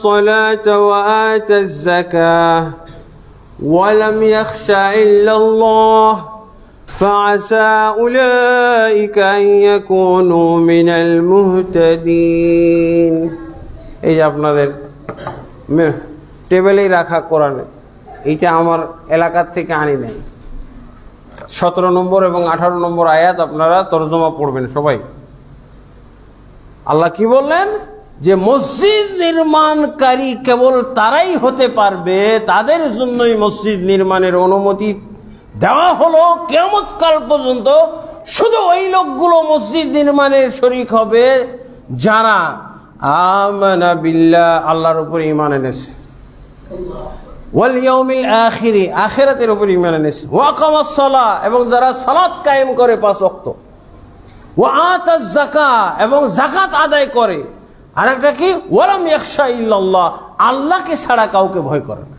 সালাতা ওয়া আতাজ যাকাহ ওয়া লাম ইয়াখশা ইল্লাল্লাহ فعسى أولئك أن يكونوا من المهتدين। এই যে আপনাদের টেবিলেই রাখা কোরআনে, এইটা আমার এলাকার থেকে আনি নাই। 17 নম্বর এবং 18 নম্বর আয়াত আপনারা তরজমা পড়বেন সবাই। আল্লাহ কি বললেন? যে মসজিদ নির্মাণকারী কেবল তারাই হতে পারবে, তাদের জন্যই মসজিদ নির্মাণের অনুমতি দেওয়া হলো কিয়ামত কাল পর্যন্ত। শুধু ওই লোকগুলো মসজিদ নির্মাণের শরীক হবে যারা আমানা বিল্লাহ, আল্লাহর উপর ঈমান এনেছে, ওয়াল ইয়াউমিল আখির, আখিরাতের উপর ঈমান এনেছে, ওয়া আকামাস সালাহ, এবং যারা সালাত কায়েম করে 5 ওয়াক্ত, ওয়া আতাজ যাকাত, এবং যাকাত আদায় করে। আর একটা কি? ওয়া লাম ইয়াখশা ইল্লাল্লাহ, আল্লাহকে ছাড়া কাউকে ভয় করে না।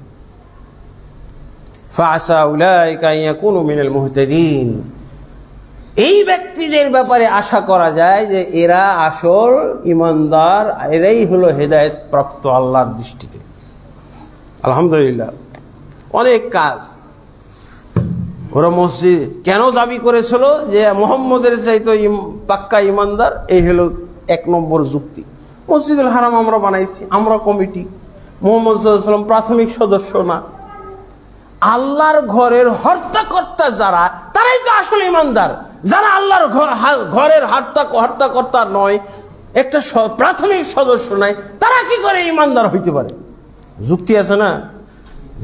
ফাআসা উলাইকা আন ইয়াকুনু মিনাল মুহতাদিন। এই ব্যক্তিদের ব্যাপারে আশা করা যায় যে এরা আসল ঈমানদার, এরাই হলো হেদায়েত প্রাপ্ত আল্লাহর দৃষ্টিতে। আলহামদুলিল্লাহ, অনেক কাজ। ওরা মসজিদ কেন দাবি করেছিল যে মুহাম্মদের চাইতে পাক্কা ঈমানদার? এই হলো 1 নম্বর যুক্তি। মসজিদুল হারাম আমরা বানাইছি, আমরা কমিটি, মুহাম্মদ সাল্লাল্লাহু আলাইহি ওয়াসাল্লাম প্রাথমিক সদস্য না। আল্লাহর ঘরের হর্তাকর্তা যারা, তারাই তো আসলে ঈমানদার। যারা আল্লাহর ঘরের হর্তাকর্তা নয়, একটা প্রাথমিক সদস্য নাই, তারা কি করে ঈমানদার হইতে পারে? যুক্তি আছে না?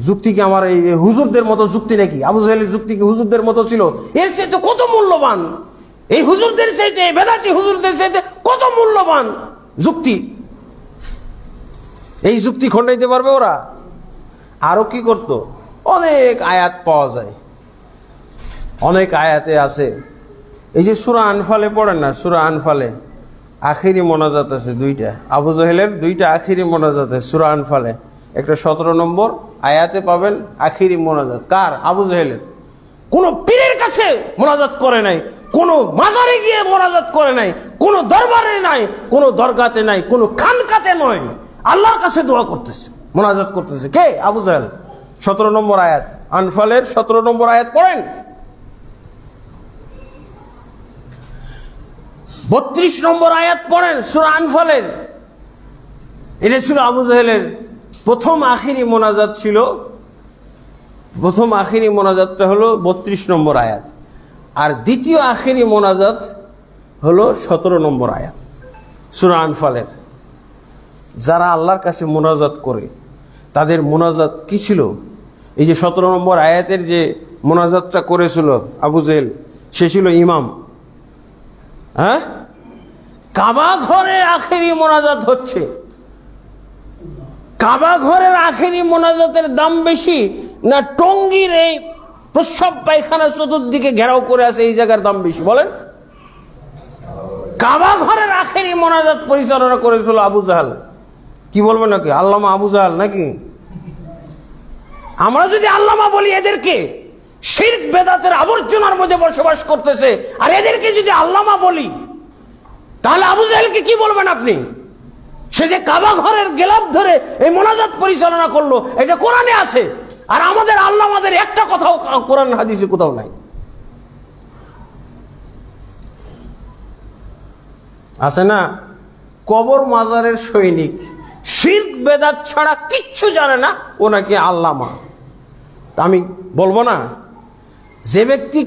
যুক্তি কি আমার এই হুজুরদের মতো যুক্তি নাকি? আবু জাহেলের যুক্তি কি হুজুরদের মতো ছিল? এর চাইতে কত মূল্যবান, এই হুজুরদের চাইতে, বেদাতি হুজুরদের চাইতে কত মূল্যবান যুক্তি। এই যুক্তি খণ্ডাইতে পারবে ওরা? আরো কি করত? অনেক আয়াত পাওয়া যায়, অনেক আয়াতে আছে। এই যে সূরা আনফালে পড়েন না, সূরা আনফালে আখিরি মোনাজাত আছে 2টা। আবু জাহেলের 2টা আখিরি মোনাজাত আছে সূরা আনফালে। একটা 17 নম্বর আয়াতে পাবেন আখিরি মোনাজাত। কার? আবু জাহেলের। কোন পীরের কাছে মোনাজাত করে নাই, কোন মাজারে গিয়ে মোনাজাত করে নাই, কোন দরবারে নাই, কোন দরগাতে নাই, কোন খানকাতে নয়, আল্লাহর কাছে দোয়া করতেছে, মোনাজাত করতেছে। কে? আবু জাহেল। 17 নম্বর আয়াত, আনফালের 17 নম্বর আয়াত পড়েন। 32 নম্বর আয়াত পড়েন সূরা আনফালের। এটা ছিল আবু জাহেলের প্রথম আখিরি মোনাজাত ছিল। প্রথম আখিরি মোনাজাতটা হলো 32 নম্বর আয়াত, আর দ্বিতীয় আখিরি মোনাজাত হলো 17 নম্বর আয়াত সূরা আনফালের। যারা আল্লাহর কাছে মোনাজাত করে তাদের মোনাজাত কি ছিল? এই যে 17 নম্বর আয়াতের যে মোনাজাতটা করেছিল আবু জাহেল, সে ছিল ইমাম। হ্যাঁ, কাবা ঘরে আখেরি মোনাজাত হচ্ছে। কাবা ঘরের আখেরি মোনাজাতের দাম বেশি না টঙ্গীর এই প্রস্রাব পায়খানা চতুর্দিকে ঘেরাও করে আছে এই জায়গার দাম বেশি? বলেন। কাবা ঘরের আখেরি মোনাজাত পরিচালনা করেছিল আবু জাহেল। কি বলবো নাকি? আল্লামা আবু জাহেল নাকি? আমরা যদি আল্লামা বলি এদেরকে, শিরক বেদাতের আবর্জনার মধ্যে বসবাস করতেছে, আর এদেরকে যদি আল্লামা বলি, তাহলে আবু জাহেলকে কি বলবেন আপনি? সে যে কাবা ঘরের গেলাপ ধরে এই মোনাজাত পরিচালনা করলো, এটা কোরআনে আছে। আর আমাদের আল্লামাদের একটা কথাও কোরআন হাদিসে কোথাও নাই। আছে না? কবর মাজারের সৈনিক, শিরক বেদাত ছাড়া কিচ্ছু জানে না, ও নাকি আল্লামা। আমি বলবো না যে ব্যক্তি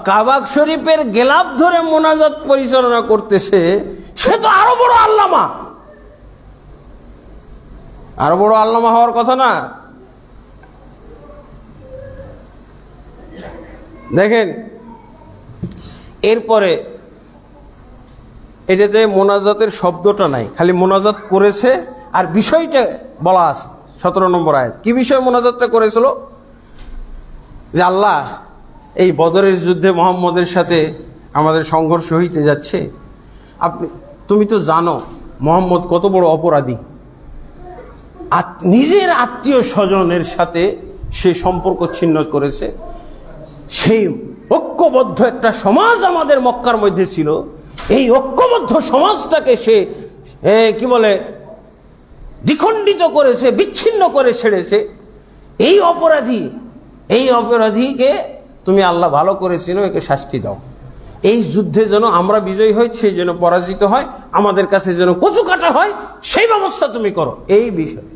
কাবা শরীফের গেলাপ ধরে মোনাজাত পরিচালনা করতেছে সে তো আরো বড় আল্লামা, আরো বড় আল্লামা হওয়ার কথা না? দেখেন এরপরে এটাতে মোনাজাতের শব্দটা নাই, খালি মোনাজাত করেছে আর বিষয়টা বলা আছে 17 নম্বর আয়াত। কি বিষয় মোনাজাতটা করেছিল? যে আল্লাহ, এই বদরের যুদ্ধে মুহাম্মদের সাথে আমাদের সংঘর্ষ হইতে যাচ্ছে, তুমি তো জানো মুহাম্মদ কত বড় অপরাধী, নিজের আত্মীয় স্বজনের সাথে সে সম্পর্ক ছিন্ন করেছে। সেই ঐক্যবদ্ধ একটা সমাজ আমাদের মক্কার মধ্যে ছিল, এই ঐক্যবদ্ধ সমাজটাকে সে কি বলে দ্বিখণ্ডিত করেছে, বিচ্ছিন্ন করে ছেড়েছে। এই অপরাধীকে তুমি আল্লাহ ভালো করেছিল, একে শাস্তি দাও। এই যুদ্ধে যেন আমরা বিজয়ী হই, সেই যেন পরাজিত হয়, আমাদের কাছে যেন কচু কাটা হয়, সেই ব্যবস্থা তুমি করো। এই বিষয়,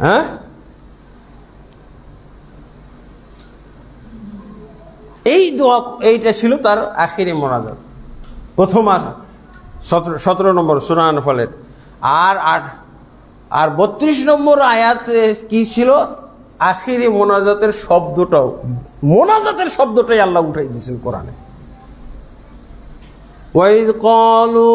হ্যাঁ, এই দোয়া, এইটা ছিল তার আখিরি মোনাজাত, প্রথম 17 নম্বর সূরা আনফালের। আর 32 নম্বর আয়াতে কি ছিল? আখিরি মোনাজাতের শব্দটাই আল্লাহ উঠাই দিয়েছেন কোরআনে। ওয়াইদ ক্বালু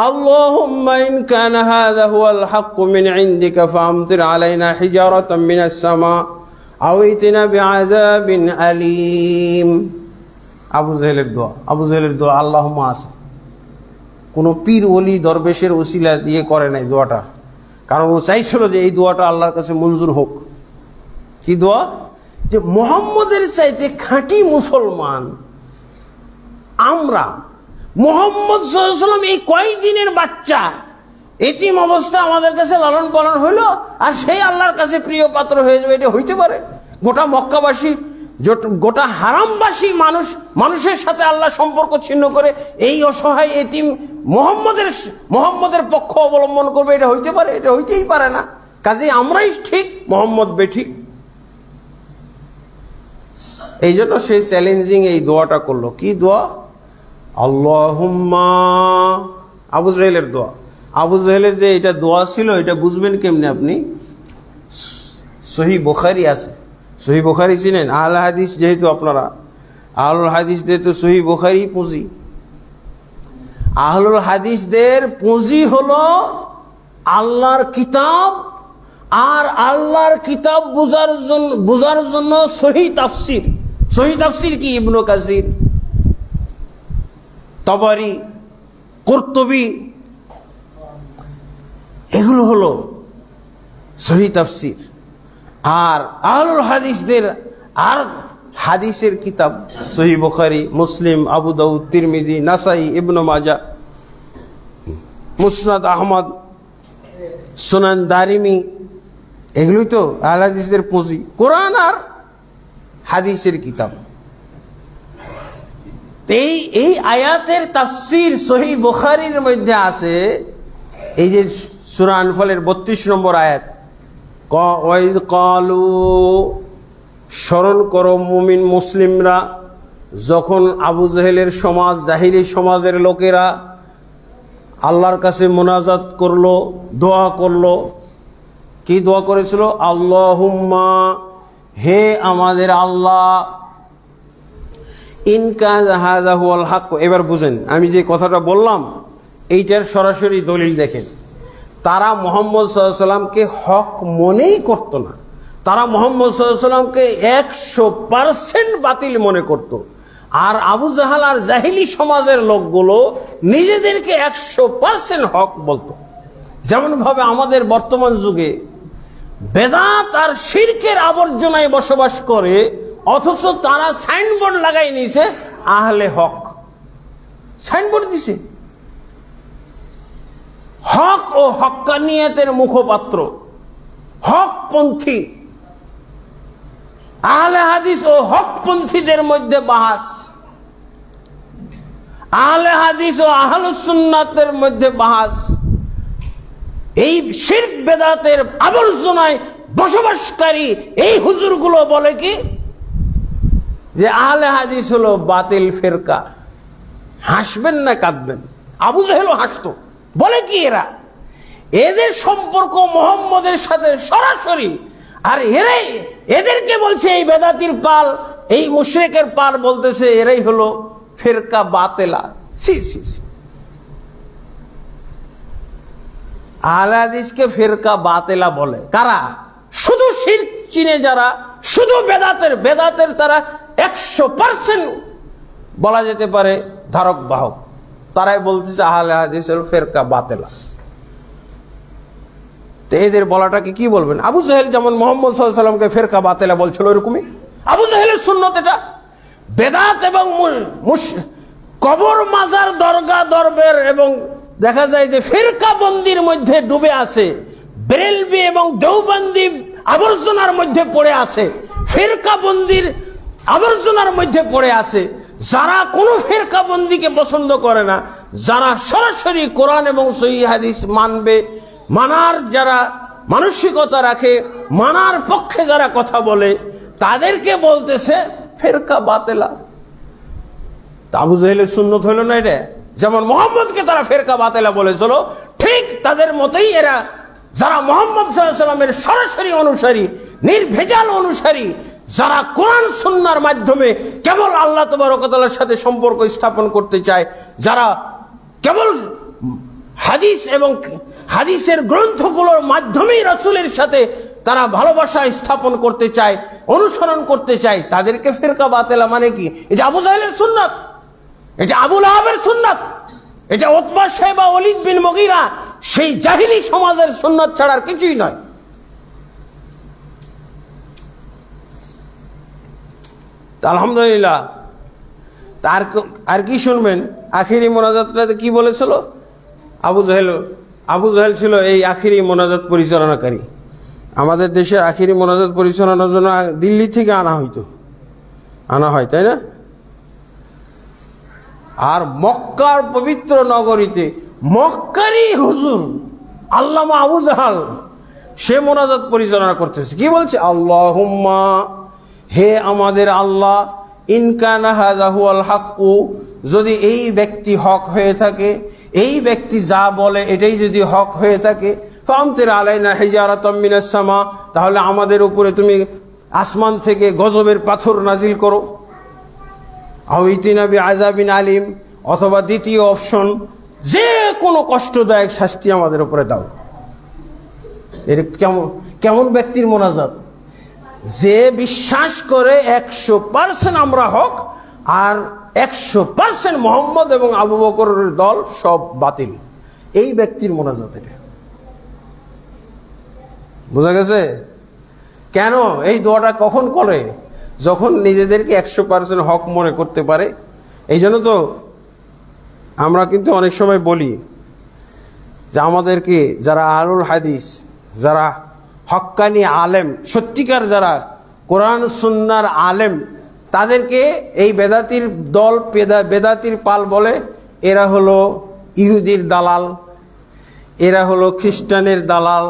আল্লাহুম্মা ইন কানা হাযা হুয়াল হাক্কু মিন ইনদিকা ফাআমতির আলাইনা হিজারাতাম মিনাস সামা আও ইতিনা বিআযাবিন আলীম। আবু জাহেলের দোয়া আল্লাহুম্মা আছে, কোন পীর ওলি দরবেশের ওসিলা দিয়ে করে নাই দোয়াটা, কারণ ও চাইছিল যে এই দোয়াটা আল্লাহর কাছে মঞ্জুর হোক। কি দোয়া? যে মুহাম্মদের চাইতে খাঁটি মুসলমান আমরা, মুহাম্মদ সাল্লাল্লাহু আলাইহি ওয়াসাল্লাম এই কয়েকদিনের বাচ্চা এতিম অবস্থা আমাদের কাছে লালন পালন হইলো, আর সেই আল্লাহর কাছে প্রিয় পাত্র হয়ে যাবে, এটা হইতে পারে? গোটা মক্কাবাসী, গোটা হারামবাসী মানুষের সাথে আল্লাহ সম্পর্ক ছিন্ন করে এই অসহায় এতিম মুহাম্মদের পক্ষ অবলম্বন করবে, এটা হইতে পারে? এটা হইতেই পারে না। কাজে আমরাই ঠিক, মুহাম্মদ বেঠিক। এই জন্য সে চ্যালেঞ্জিং এই দোয়াটা করলো। কি দোয়া? আল্লাহুম্মা, আবু জাহেলের দোয়া। আবু জাহেলের যে এটা দোয়া ছিল, এটা বুঝবেন কেমনে আপনি? সহিহ বুখারী আছে, সহিহ বুখারী চিনেন? আহলে হাদিস যেহেতু আপনারা, আহলুল হাদিসদের তো সহিহ বুখারী পুঁজি। আহলুল হাদিসদের পুঁজি হলো আল্লাহর কিতাব, আর আল্লাহর কিতাব বুঝার জন্য সহিহ তাফসীর। সহিহ তাফসীর কি? ইবনে কাসির, তাবারি, কুরতুবী, এগুলো হলো সহিহ তাফসীর। আর আহলুল হাদিসদের আর হাদিসের কিতাব সহিহ বুখারী, মুসলিম, আবু দাউদ, তিরমিজি, নাসাই, ইবনে মাজাহ, মুসনাদ আহমদ, সুনান দারিমি, এগুলোই তো আহলে হাদিসদের পুঁজি। কোরআন আর হাদিসের কিতাব। এই আয়াতের তাফসীর সহিহ বুখারীর মধ্যে আছে। এই যে সূরা আনফালের 32 নম্বর আয়াত, ওয়াইজ ক্বালু, স্মরণ করো মুমিন মুসলিমরা যখন আবু জাহেলের সমাজ, জাহিলি সমাজের লোকেরা আল্লাহর কাছে মোনাজাত করলো, দোয়া করলো। কি দোয়া করেছিল? আল্লাহুম্মা, হে আমাদের আল্লাহ, ইন কানা হাযা হুয়াল হক। এবার বুঝেন, আমি যে কথাটা বললাম এইটার সরাসরি দলিল দেখেন। তারা মুহাম্মদ সাল্লাল্লাহু আলাইহি ওয়াসাল্লামকে হক মনেই করত না, তারা মুহাম্মদ সাল্লাল্লাহু আলাইহি ওয়াসাল্লামকে 100% বাতিল মনে করত। আর আবু জাহাল আর জাহিলি সমাজের লোকগুলো নিজেদেরকে 100% হক বলতো। যেমন ভাবে আমাদের বর্তমান যুগে বেদাত আর শিরকের আবর্জনায় বসবাস করে, অথচ তারা সাইনবোর্ড লাগাই নিয়েছে আহলে হক, সাইনবোর্ড দিছে, হক ও হক্কানিয়তের মুখপাত্র, হকপন্থী। আহলে হাদিস ও হকপন্থীদের মধ্যে বাহাস, আহলে হাদিস ও আহলুস সুন্নাতের মধ্যে বাহাস। এই শিরক বেদাতের আবর্জনায় বসবাসকারী এই হুজুরগুলো বলে কি যে আহলে হাদিস হলো বাতিল ফেরকা। হাসবেন না কাঁদবেন? আবু জাহেলও হাসতো। বলে কি এদের সম্পর্ক মুহাম্মদের সাথে সরাসরি, আর এদেরকে বলছে এই বেদাতির পাল, এই মুশরিকের পাল, বলতেছে এরাই হলো ফেরকা বাতেলা। আহলে হাদিসকে ফেরকা বাতেলা বলে কারা? শুধু শিরক চিনে যারা, শুধু বেদাতের তারা 100% বলা যেতে পারে ধারক বাহক, তারাই বলতেছে আহলে হাদিস হলো ফেরকা বাতেলা। তো এদের বলাটাকে কি বলবেন? আবু জাহেল যেমন মুহাম্মদ সাল্লাল্লাহু আলাইহি ওয়াসাল্লামকে ফেরকা বাতেলা বলছিল, এরকমই আবু জাহেলের সুন্নত এটা। বেদাত এবং কবর, মাজার, দরগা, দরবের এবং দেখা যায় যে ফিরকা বন্দির মধ্যে ডুবে আছে, বেরেলভি এবং দেওবন্দি আবর্জনার মধ্যে পড়ে আছে, ফিরকা বন্দির আবর্জনার মধ্যে পড়ে আছে। যারা কোনো ফিরকা বন্দিকে পছন্দ করে না, যারা সরাসরি কোরআন এবং সহিহ হাদিস মানবে, মানার যারা মানসিকতা রাখে, মানার পক্ষে যারা কথা বলে, তাদেরকে বলতেছে ফিরকা বাতেলা। আবু জাহেলের সুন্নত হইল না এটা? যেমন মুহাম্মদকে তারা ফেরকা বাতেলা বলেছিল, ঠিক তাদের মতোই এরা যারা মুহাম্মদ সাল্লাল্লাহু আলাইহি ওয়াসাল্লামের সরাসরি অনুসারী, নির্ভেজাল অনুসারী, যারা কোরআন সুন্নাহর মাধ্যমে কেবল আল্লাহ তাবারক ওয়া তাআলার সাথে সম্পর্ক স্থাপন করতে চায়, যারা কেবল হাদিস এবং হাদিসের গ্রন্থগুলোর মাধ্যমেই রাসূলের সাথে তারা ভালোবাসা স্থাপন করতে চায়, অনুসরণ করতে চায়, তাদেরকে ফেরকা বাতেলা মানে কি? এটা আবু জাহেলের সুন্নাত, এটা আবু লাহাবের সুন্নাত, এটা উতবা শাইবা ওয়ালিদ বিন মুগীরা সেই জাহিলি সমাজের সুন্নাত ছাড়া কিছুই নয়। আলহামদুলিল্লাহ। আর কি শুনবেন? আখিরি মোনাজাতটাতে কি বলেছিল আবু জাহেল ছিল এই আখিরি মোনাজাত পরিচালনাকারী। আমাদের দেশের আখিরি মোনাজাত পরিচালনার জন্য দিল্লি থেকে আনা হয়, তাই না? আর মক্কার পবিত্র নগরীতে মক্কারই হুজুর আল্লামা আবু জাহাল সে মোনাজাত পরিচালনা করতেছে। কি বলছে? আল্লাহুম্মা, হে আমাদের আল্লাহ, ইনকানা হাযা হুয়াল হাক্কু, যদি এই ব্যক্তি হক হয়ে থাকে, এই ব্যক্তি যা বলে এটাই যদি হক হয়ে থাকে, ফামতির আলাইনা হিজারাতাম মিনাস সামা, তাহলে আমাদের উপরে তুমি আসমান থেকে গজবের পাথর নাজিল করো। আও ইতিনা বিআযাবিন আলিম, অথবা দ্বিতীয় অপশন, যে কোনো কষ্টদায়ক শাস্তি আমাদের উপরে দাও। এর কেমন ব্যক্তির মোনাজাত? যে বিশ্বাস করে 100% আমরা হক, আর 100% মুহাম্মদ এবং আবু বকরের দল সব বাতিল, এই ব্যক্তির মোনাজাত। এটা বোঝা গেছে? কেন এই দোয়াটা কখন করে? যখন নিজেদেরকে 100% হক মনে করতে পারে। এই জন্য তো আমরা কিন্তু অনেক সময় বলি যে আমাদেরকে যারা আহলুল হাদিস, যারা হক্কানি আলেম, সত্যিকার যারা কোরআন সুন্নাহর আলেম, তাদেরকে এই বেদাতির দল, বেদাতির পাল বলে এরা হলো ইহুদির দালাল, এরা হলো খ্রিস্টানের দালাল,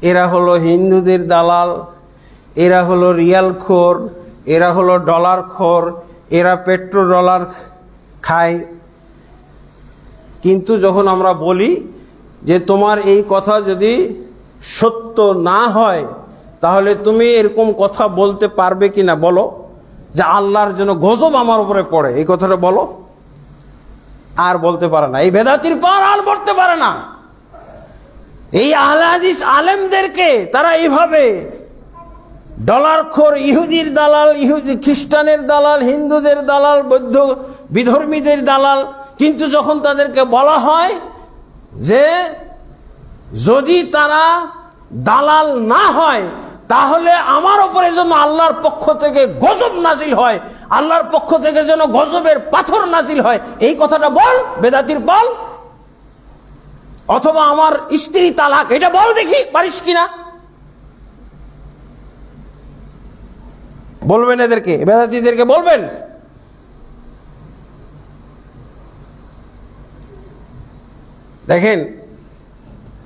এরা হলো হিন্দুদের দালাল, এরা হলো রিয়াল খোর, এরা হলো ডলার খোর, এরা পেট্রো ডলার খায়। কিন্তু যখন আমরা বলি যে তোমার এই কথা যদি সত্য না হয়, তাহলে তুমি এরকম কথা বলতে পারবে কিনা বলো, যে আল্লাহর জন্য গজব আমার উপরে পড়ে, এই কথাটা বলো। আর বলতে পারে না, এই বেদাতির পার আর বলতে পারে না। এই আহলে হাদিস আলেমদেরকে তারা এইভাবে ডলার খোর, ইহুদির দালাল, ইহুদি খ্রিস্টানের দালাল, হিন্দুদের দালাল, বৌদ্ধ বিধর্মীদের দালাল। কিন্তু যখন তাদেরকে বলা হয় যে যদি তারা দালাল না হয়, তাহলে আমার উপরে যেন আল্লাহর পক্ষ থেকে গজব নাজিল হয়, আল্লাহর পক্ষ থেকে যেন গজবের পাথর নাজিল হয়, এই কথাটা বল বেদাতির বল। অথবা আমার স্ত্রী তালাক, এটা বল দেখি পারিস কিনা। বলবেন এদেরকে, বেদাতিদেরকে বলবেন? দেখেন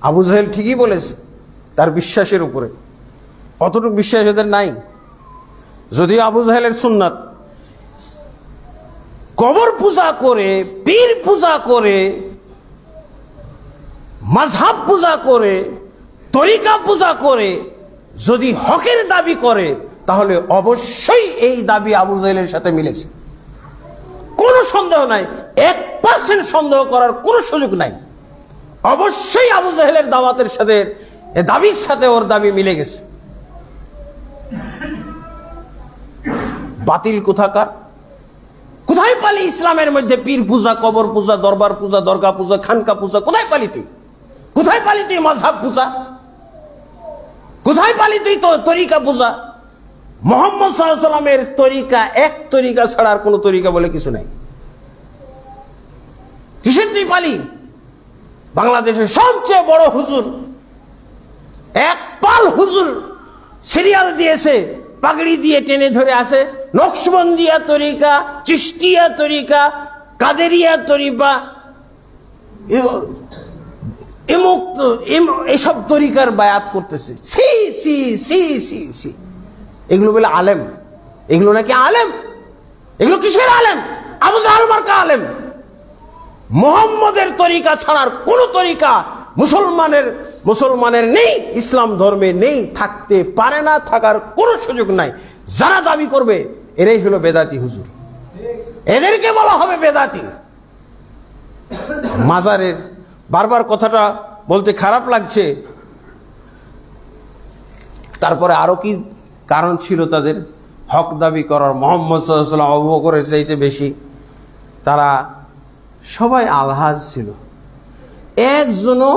আবু জাহেল ঠিকই বলেছে তার বিশ্বাসের উপরে। অতটুকু বিশ্বাস এদের নাই। যদিও আবু জাহেলের সুন্নাত কবর পূজা করে, পীর পূজা করে, মাযহাব পূজা করে, তরিকা পূজা করে যদি হকের দাবি করে, তাহলে অবশ্যই এই দাবি আবু জাহেলের সাথে মিলেছে, কোনো সন্দেহ নাই। 1% সন্দেহ করার কোনো সুযোগ নাই। অবশ্যই আবু জাহেলের দাওয়াতের সাথে, দাবির সাথে ওর দাবি মিলে গেছে। বাতিল কোথাকার! কোথায় পালি ইসলামের মধ্যে পীর পূজা, কবর পূজা, দরবার পূজা, দরগা পূজা, খানকা পূজা? কোথায় পালি তুই? কোথায় পালি তুই মাযহাব পূজা? কোথায় পালি তুই তো তরিকা পূজা? মুহাম্মদ সাল্লাল্লাহু আলাইহি ওয়াসাল্লামের তরিকা, এক তরিকা ছাড়া আর কোন তরিকা বলে কিছু নাই। কিসের তুই পালি? বাংলাদেশের সবচেয়ে বড় হুজুর, এক পাল হুজুর সিরিয়াল দিয়েছে, পাগড়ি দিয়ে টেনে ধরে আসে, নকশবন্দিয়া তরিকা, চিশতিয়া তরিকা, কাদেরিয়া তরিকা, এসব তরিকার বায়াত করতেছে। সি সি সি সি সি, এগুলো বলে আলেম? এগুলো নাকি আলেম? এগুলো কিসের আলেম? আবু জাহেল মার্কা আলেম। মুহাম্মদের তরিকা ছাড়ার কোন তরিকা মুসলমানের নেই, ইসলাম ধর্মে নেই, থাকতে পারে না, থাকার কোনো সুযোগ নাই। যারা দাবি করবে এরাই হলো বেদাতি হুজুর, এদেরকে বলা হবে বেদাতি। মাজারের বারবার কথাটা বলতে খারাপ লাগছে, তারপরে আরো কি কারণ ছিল তাদের হক দাবি করার? মুহাম্মদ সাল্লাল্লাহু আলাইহি ওয়াসাল্লাম, আবু বকরের চাইতে বেশি তারা সবাই আলহাজ ছিল। একজনও,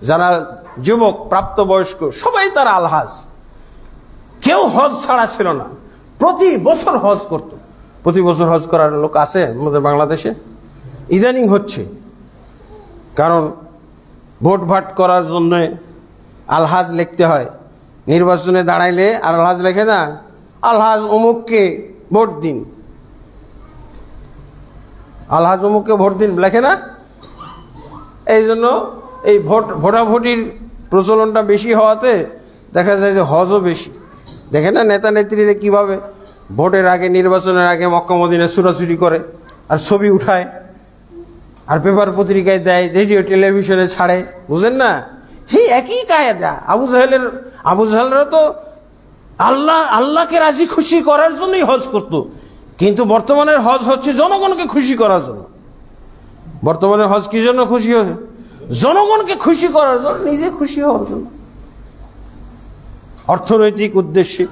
যারা যুবক প্রাপ্তবয়স্ক সবাই তারা আলহাজ, কেউ হজ ছাড়া ছিল না। প্রতি বছর হজ করত। প্রতি বছর হজ করার লোক আছে আমাদের বাংলাদেশে? ইদানিং হচ্ছে, কারণ ভোট ভাট করার জন্য আলহাজ লিখতে হয়। নির্বাচনে দাঁড়াইলে আলহাজ লেখে না, আলহাজ অমুককে ভোট দিন, আলহাজ অমুককে ভোট দিন লেখে না। এই জন্য এই ভোটাভুটির প্রচলনটা বেশি হওয়াতে দেখা যায় যে হজও বেশি। দেখে না নেতা নেত্রীরা কিভাবে ভোটের আগে, নির্বাচনের আগে মক্কা মদিনায় ছুটাছুটি করে, আর ছবি উঠায়, আর পেপার পত্রিকায় দেয়, রেডিও টেলিভিশনে ছাড়ে, বুঝেন না? সেই একই কায়দা। আবু জাহেলরা তো আল্লাহকে রাজি খুশি করার জন্যই হজ করত, কিন্তু বর্তমানের হজ হচ্ছে জনগণকে খুশি করার জন্য। বর্তমানের হজ কি জন্য খুশি হয়? জনগণকে খুশি করার জন্য, নিজে খুশি হওয়ার জন্য। অর্থনৈতিক উদ্দেশ্যে,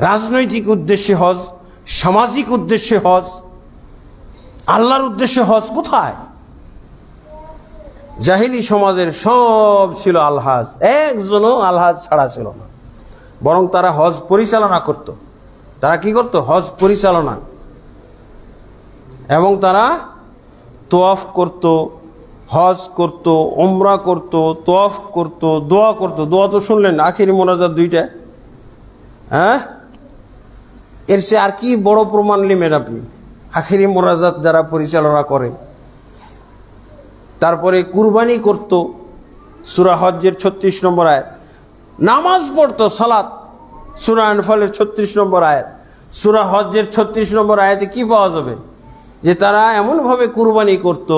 রাজনৈতিক উদ্দেশ্যে হজ, সামাজিক উদ্দেশ্যে হজ, আল্লাহর উদ্দেশ্যে হজ কোথায়? জাহিলি সমাজের সব ছিল আলহাজ, একজনও আলহাজ ছাড়া ছিল না। বরং তারা হজ পরিচালনা করত। তারা কি করত? হজ পরিচালনা। এবং তারা তোয়াফ করত, হজ করত, উমরা করত, তোয়াফ করত, দোয়া করত। দোয়া তো শুনলেন, আখিরি মোনাজাত দুইটা। হ্যাঁ, এর চেয়ে আর কি বড় প্রমাণ নেবেন আপনি? আখিরি মোনাজাত যারা পরিচালনা করে। তারপরে কুরবানি করত, সূরা হজ্জের 36 নম্বর আয়াত। নামাজ পড়তো, সালাত, সূরা আনফালের 36 নম্বর আয়াত। সূরা হজ্জের 36 নম্বর আয়াতে কি পাওয়া যাবে? যে তারা এমনভাবে কুরবানি করত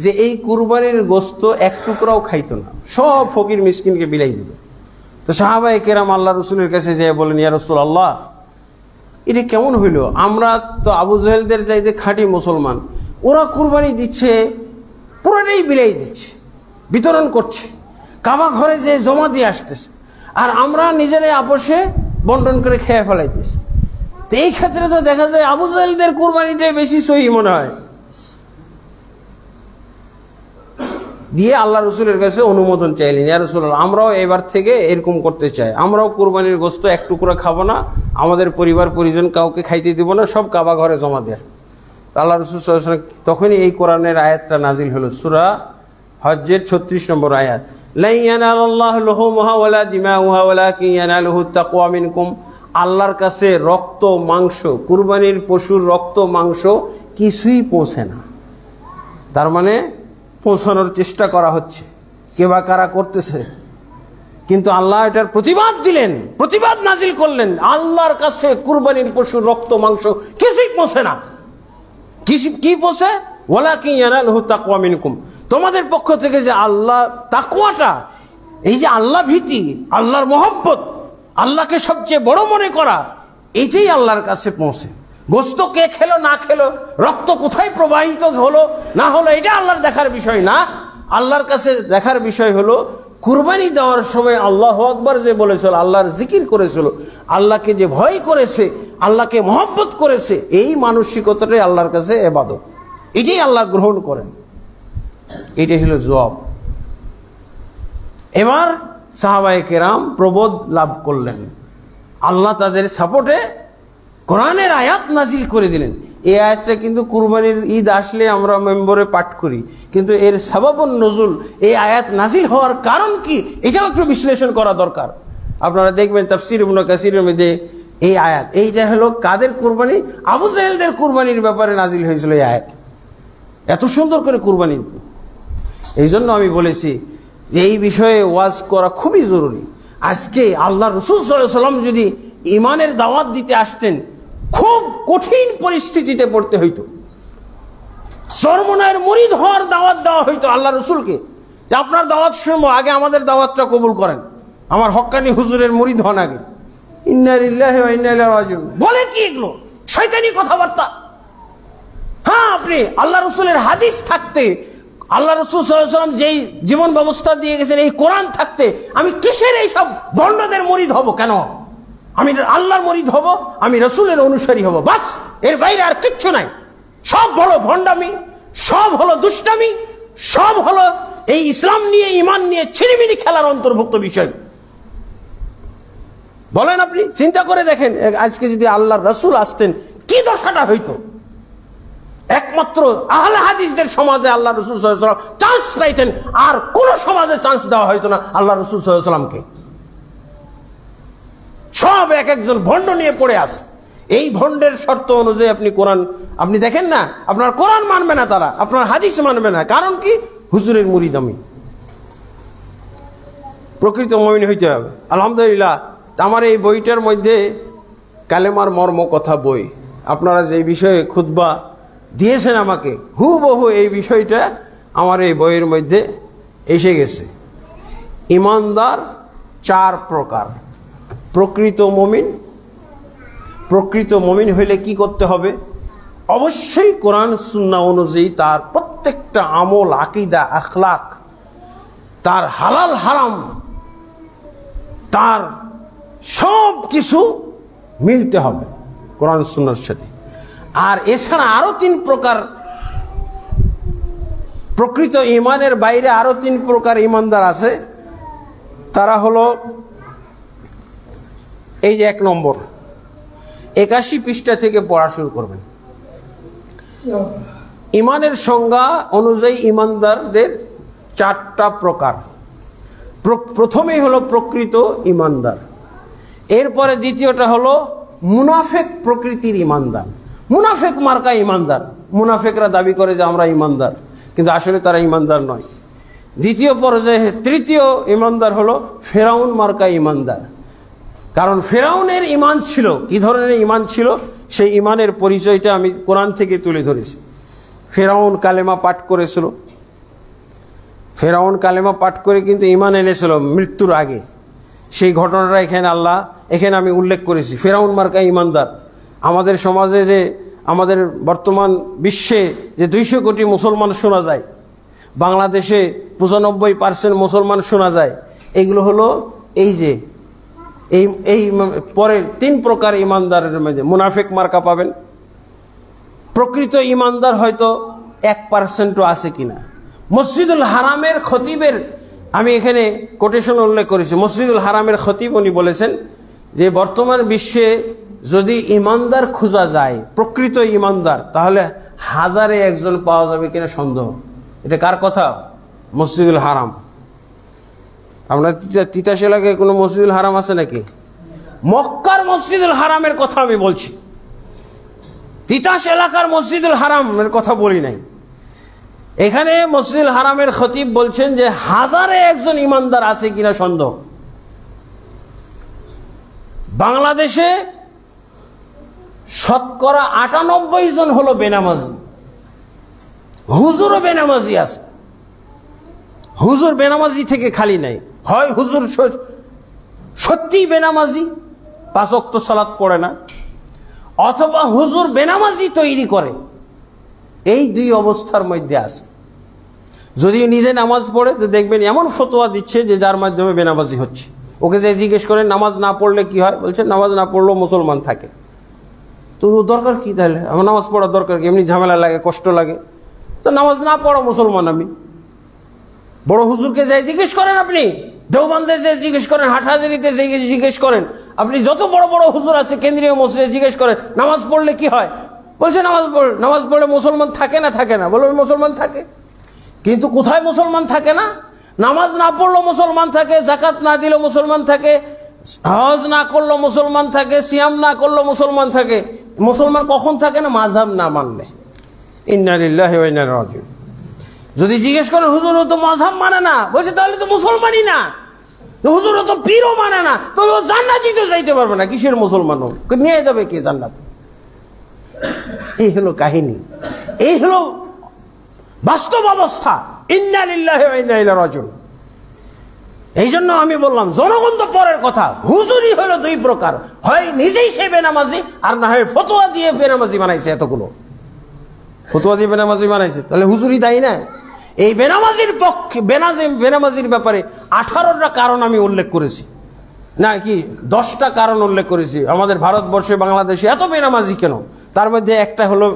যে এই কুরবানির গোস্ত এক টুকরাও খাইত না, সব ফকির মিসকিনকে বিলাই দিত। তো সাহাবায়ে কেরাম আল্লাহ রসুলের কাছে যেয়ে বলেন, ইয়া রাসূলুল্লাহ, এটা কেমন হইল? আমরা তো আবু জাহেলদের চাইতে খাঁটি মুসলমান, ওরা কুরবানি দিচ্ছে, পুরোটাই বিলাই দিচ্ছে, বিতরণ করছে, কাবা ঘরে যে জমা দিয়ে আসতেছে, আর আমরা নিজেরাই আপোষে বন্টন করে খেয়ে ফেলাইতেছি। তো এই ক্ষেত্রে তো দেখা যায় আবু জাহেলদের কুরবানিটাই বেশি সহি মনে হয়। দিয়ে আল্লাহ রসুলের কাছে অনুমোদন চাইলেন, ইয়া রাসূলুল্লাহ, আমরাও এবার থেকে এরকম করতে চাই, আমরাও কুরবানির গোস্ত এক টুকরা খাবো না, আমাদের পরিবার পরিজন কাউকে খাইতে দিব না, সব কাবা ঘরে জমা দেয়। আল্লাহ রসুল সাল্লাল্লাহু আলাইহি ওয়াসাল্লাম তখনই এই কোরআনের আয়াতটা নাজিল হলো, সূরা হজ্জের 36 নম্বর আয়াত, লা ইয়ানালুল্লাহু লুহুমুহা ওয়ালা দিমাউহা ওয়ালাকিন ইয়ানালুহুত তাকওয়া মিনকুম। আল্লাহর কাছে রক্ত মাংস, কুরবানির পশুর রক্ত মাংস কিছুই পৌঁছে না। তার মানে পৌঁছানোর চেষ্টা করা হচ্ছে। কে বা কারা করতেছে? কিন্তু আল্লাহ এটার প্রতিবাদ দিলেন, প্রতিবাদ নাজিল করলেন। আল্লাহর কাছে কুরবানির পশুর রক্ত মাংস কিছুই পৌঁছে না। কি পৌঁছে? ওয়ালাকিন ইয়ানালুহু তাকওয়া মিনকুম, তোমাদের পক্ষ থেকে যে আল্লাহ তাকওয়াটা, এই যে আল্লাহ ভীতি, আল্লাহর মহব্বত, আল্লাহকে সবচেয়ে বড় মনে করা, এটাই আল্লাহর কাছে পৌঁছে। গোস্ত কে খেলো না খেলো, রক্ত কোথায় প্রবাহিত হলো না হলো, এটা আল্লাহর দেখার বিষয় না। আল্লাহর কাছে দেখার বিষয় হলো কুরবানি দেওয়ার সময় আল্লাহু আকবার যে বলেছিল, আল্লাহর জিকির করেছিল, আল্লাহকে যে ভয় করেছে, আল্লাহকে মহব্বত করেছে, এই মানসিকতাটাই আল্লাহর কাছে ইবাদত। এটাই আল্লাহ গ্রহণ করেন। এটাই হলো জবাব। এবার সাহাবায়ে কেরাম প্রবোধ লাভ করলেন। আল্লাহ তাদের সাপোর্টে কোরআনের আয়াত নাজিল করে দিলেন। এই আয়াতটা কিন্তু কুরবানির ঈদ আসলে আমরা মেম্বরে পাঠ করি, কিন্তু এর সাবাবুন নুজুল, এই আয়াত নাজিল হওয়ার কারণ কি, এটাও একটু বিশ্লেষণ করা দরকার। আপনারা দেখবেন তাফসীর ইবনে কাসিরের মধ্যে এই আয়াত, এইটা হলো কাদের কুরবানি? আবু জাহেলদের কুরবানির ব্যাপারে নাজিল হয়েছিল এই আয়াত। এত সুন্দর করে কুরবানি। এই জন্য আমি বলেছি যে এই বিষয়ে ওয়াজ করা খুবই জরুরি। আজকে আল্লাহ রাসূল সাল্লাল্লাহু আলাইহি ওয়াসাল্লাম যদি ইমানের দাওয়াত দিতে আসতেন, খুব কঠিন পরিস্থিতিতে পড়তে হইতো। চরমনায়ের মুরিদ হওয়ার দাওয়াত দেওয়া হইতো আল্লাহ রসুলকে, যে আপনার দাওয়াত শুনবো, আগে আমাদের দাওয়াতটা কবুল করেন, আমার হক্কানি হুজুরের মুরিদ হন আগে। ইন্না লিল্লাহি ওয়া ইন্না ইলাইহি রাজিউন বলে কি এগুলো? শয়তানি কথাবার্তা। হ্যাঁ, আপনি আল্লাহ রসুলের হাদিস থাকতে, আল্লাহ রসুল সাল্লাল্লাহু আলাইহি ওয়াসাল্লাম যেই জীবন ব্যবস্থা দিয়ে গেছেন, এই কোরআন থাকতে আমি কিসের এইসব ভণ্ডদের মুরিদ হব? কেন? আমি আল্লাহর মুরিদ হব, আমি রসুলের অনুসারী হব, বাস। এর বাইরে আর কিচ্ছু নাই। সব হলো ভণ্ডামি, সব হলো দুষ্টামি, সব হলো এই ইসলাম নিয়ে, ইমান নিয়ে ছিনিমিনি খেলার অন্তর্ভুক্ত বিষয়। বলেন, আপনি চিন্তা করে দেখেন, আজকে যদি আল্লাহর রসুল আসতেন কি দশাটা হইতো। একমাত্র আহলে হাদিসদের সমাজে আল্লাহ রসুল সাল্লাল্লাহু আলাইহি ওয়াসাল্লাম চান্স পাইতেন, আর কোন সমাজে চান্স দেওয়া হইতো না আল্লাহ রসুল সাল্লাল্লাহু আলাইহি ওয়াসাল্লামকে। সব এক একজন ভণ্ড নিয়ে পড়ে আসে। এই ভণ্ডের শর্ত অনুযায়ী আপনি কোরআন, আপনি দেখেন না, আপনার কোরআন মানবে না তারা, আপনার হাদিস মানবে না। কারণ কি? হুজুরের মুরিদ আমি। প্রকৃত মুমিন হইতে হবে। আলহামদুলিল্লাহ, আমার এই বইটার মধ্যে কালেমার মর্ম কথা বই, আপনারা যে বিষয়ে খুতবা দিয়েছেন আমাকে, হুবহু এই বিষয়টা আমার এই বইয়ের মধ্যে এসে গেছে। ইমানদার চার প্রকার। প্রকৃত মুমিন, প্রকৃত মুমিন হইলে কি করতে হবে? অবশ্যই কোরআন সুন্নাহ অনুযায়ী তার প্রত্যেকটা আমল, আকীদা, আখলাক, তার হালাল হারাম, তার সব কিছু মিলতে হবে কোরআন সুন্নাহর সাথে। আর এছাড়া আরো তিন প্রকার, প্রকৃত ইমানের বাইরে আরো তিন প্রকার ইমানদার আছে। তারা হলো, এই যে 1 নম্বর 81 পৃষ্ঠা থেকে পড়া শুরু করবেন। ইমানের সংজ্ঞা অনুযায়ী ইমানদারদের 4টা প্রকার। প্রথমেই হলো প্রকৃত ইমানদার, এরপরে দ্বিতীয়টা হলো মুনাফেক প্রকৃতির ইমানদার। মুনাফেক মার্কা ইমানদার। মুনাফেকরা দাবি করে যে আমরা ইমানদার, কিন্তু আসলে তারা ইমানদার নয়। দ্বিতীয় পর্যায়ে তৃতীয় ইমানদার হলো ফেরাউন মার্কা ইমানদার। কারণ ফেরাউনের ইমান ছিল, কি ধরনের ইমান ছিল, সেই ইমানের পরিচয়টা আমি কোরআন থেকে তুলে ধরেছি। ফেরাউন কালেমা পাঠ করেছিল, ফেরাউন কালেমা পাঠ করে কিন্তু ইমান এনেছিল মৃত্যুর আগে। সেই ঘটনাটা এখানে আমি উল্লেখ করেছি। ফেরাউন মার্কা ইমানদার। আমাদের সমাজে যে, আমাদের বর্তমান বিশ্বে যে 200 কোটি মুসলমান শোনা যায়, বাংলাদেশে 95% মুসলমান শোনা যায়, এগুলো হলো এই পরে 3 প্রকার ইমানদারের মধ্যে মুনাফিক মার্কা পাবেন। প্রকৃত ইমানদার হয়তো 1%ও আছে কিনা। মসজিদুল হারামের খতিবের, আমি এখানে কোটেশন উল্লেখ করেছি, মসজিদুল হারামের খতিব উনি বলেছেন যে বর্তমান বিশ্বে যদি ইমানদার খোঁজা যায়, প্রকৃত ইমানদার, তাহলে 1000-এ 1জন পাওয়া যাবে কিনা সন্দেহ। এটা কার কথা? মসজিদুল হারাম। আপনার তিতাস এলাকায় কোনো মসজিদুল হারাম আছে নাকি? মক্কার মসজিদুল হারামের কথা আমি বলছি, তিতাস এলাকার মসজিদুল হারামের কথা বলি নাই। এখানে মসজিদুল হারামের খতিব বলছেন যে 1000-এ 1জন ইমানদার আছে কিনা সন্দেহ। বাংলাদেশে শতকরা ৯৮ জন হলো বেনামাজি। হুজুরও বেনামাজি আছে। হুজুর বেনামাজি থেকে খালি নাই, হয় হুজুর সত্যিই বেনামাজি, ৫ ওয়াক্ত সালাত পড়ে না, অথবা হুজুর বেনামাজি তৈরি করে। এই দুই অবস্থার মধ্যে আছে। যদি নিজে নামাজ পড়ে তো দেখবেন এমন ফতোয়া দিচ্ছে যে যার মাধ্যমে বেনামাজি হচ্ছে। ওকে যে জিজ্ঞেস করেন নামাজ না পড়লে কি হয়, বলছে নামাজ না পড়লেও মুসলমান থাকে। তো দরকার কি তাহলে? আমার নামাজ পড়ার দরকার কি? এমনি ঝামেলা লাগে, কষ্ট লাগে, তো নামাজ না পড়া মুসলমান আমি। বড় হুজুরকে যাই জিজ্ঞেস করেন, আপনি দেওবন্দে যে জিজ্ঞেস করেন, হাটহাজারিতে যে জিজ্ঞেস করেন, আপনি যত বড় বড় হুজুর আছে কেন্দ্রীয় মসজিদে জিজ্ঞেস করেন নামাজ পড়লে কি হয়, বলছে নামাজ পড়লে মুসলমান থাকে না থাকে না। বলবে মুসলমান থাকে, কিন্তু কোথায় মুসলমান থাকে না? নামাজ না পড়লেও মুসলমান থাকে, যাকাত না দিলেও মুসলমান থাকে, হজ না করলেও মুসলমান থাকে, সিয়াম না করলেও মুসলমান থাকে। মুসলমান কখন থাকে না? মাযহাব না মানলে। ইন্না লিল্লাহি ওয়া ইন্না ইলাইহি রাজিউন। যদি জিজ্ঞেস করেন হুজুর তো মাযহাব মানে না, বলছে তাহলে তো মুসলমানই না। হুজুর তো পীরও মানে না, তবে ও জান্নাতে তো যাইতে পারবে না। কিসের মুসলমান? নিয়ে যাবে কে জান্নাতে? এই হলো কাহিনী, এই হলো বাস্তব অবস্থা। ইন্না লিল্লাহি ওয়া ইন্না ইলাইহি রাজিউন। এই জন্য আমি বললাম জনগণ তো পরের কথা, হুজুরই হলো দুই প্রকার, হয় নিজেই সে বেনামাজি, আর না হয় ফতোয়া দিয়ে বেনামাজি বানাইছে। এতগুলো ফতোয়া দিয়ে বেনামাজি বানাইছে, তাহলে হুজুরই দায়ী না? এই বেনামাজির পক্ষে, বেনামাজির ব্যাপারে 18টা কারণ আমি উল্লেখ করেছি, না কি 10টা কারণ উল্লেখ করেছি। আমাদের ভারতবর্ষে, বাংলাদেশে এত বেনামাজি কেন? তার মধ্যে একটা হলো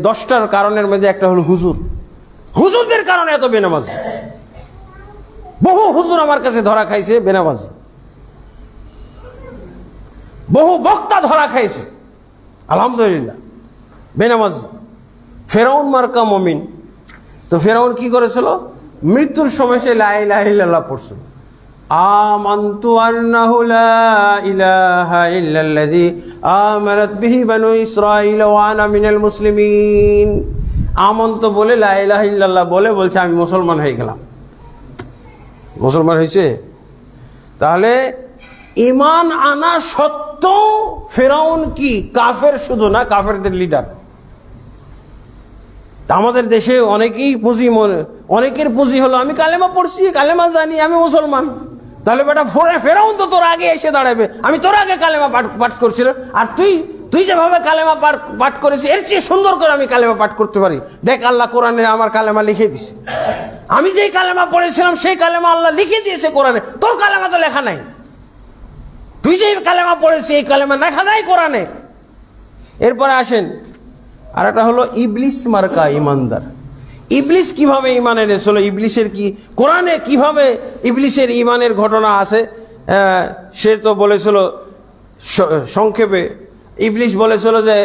10টার কারণের মধ্যে একটা হলো হুজুর। হুজুরদের কারণে এত বেনামাজি। বহু হুজুর আমার কাছে ধরা খাইছে বেনামাজি, বহু বক্তা ধরা খাইছে আলহামদুলিল্লাহ বেনামাজি। ফেরাউন মার্কা মুমিন, তো ফেরাউন কি করেছিল? মৃত্যুর সময় সে লা ইলাহা ইল্লাল্লাহ পড়ছিল। আমানতু আন্নাহু লা ইলাহা ইল্লাল্লাযী আমানাত বিহি বানু ইসরাঈল ওয়া আনা মিনাল মুসলিমিন। আমন্ত বলে লা ইলাহা ইল্লাল্লাহ বলে বলছে আমি মুসলমান হয়ে গেলাম। মুসলমান হয়েছে। তাহলে ঈমান আনা সত্ত্বেও ফেরাউন কি কাফের? শুধু না, কাফেরদের লিডার। আমাদের দেশে অনেকেই পুঁজি, অনেকের পুঁজি হলো আমি কালেমা পড়ছি, কালেমা জানি, আমি মুসলমান। তাহলে বেটা ফেরাউন তো তোর আগে এসে দাঁড়াবে, আমি তোর আগে কালেমা পাঠ করছিলাম, আর তুই যেভাবে কালেমা পাঠ করেছিস এর চেয়ে সুন্দর করে আমি কালেমা পাঠ করতে পারি। দেখ আল্লাহ কোরআনে আমার কালেমা লিখে দিছে। আমি যেই কালেমা পড়েছিলাম সেই কালেমা আল্লাহ লিখে দিয়েছে কোরআনে, তোর কালেমা তো লেখা নাই। তুই যেই কালেমা পড়েছিস এই কালেমা লেখা নাই কোরআনে। এরপরে আসেন আর একটা হলো ইবলিস মার্কা ইমানদার। ইবলিস কিভাবে ইমান এনেছিল? ইবলিসের কি কোরআনে কিভাবে ইবলিসের ইমানের ঘটনা আছে? সে তো বলেছিল সংক্ষেপে, ইবলিস বলেছিল যে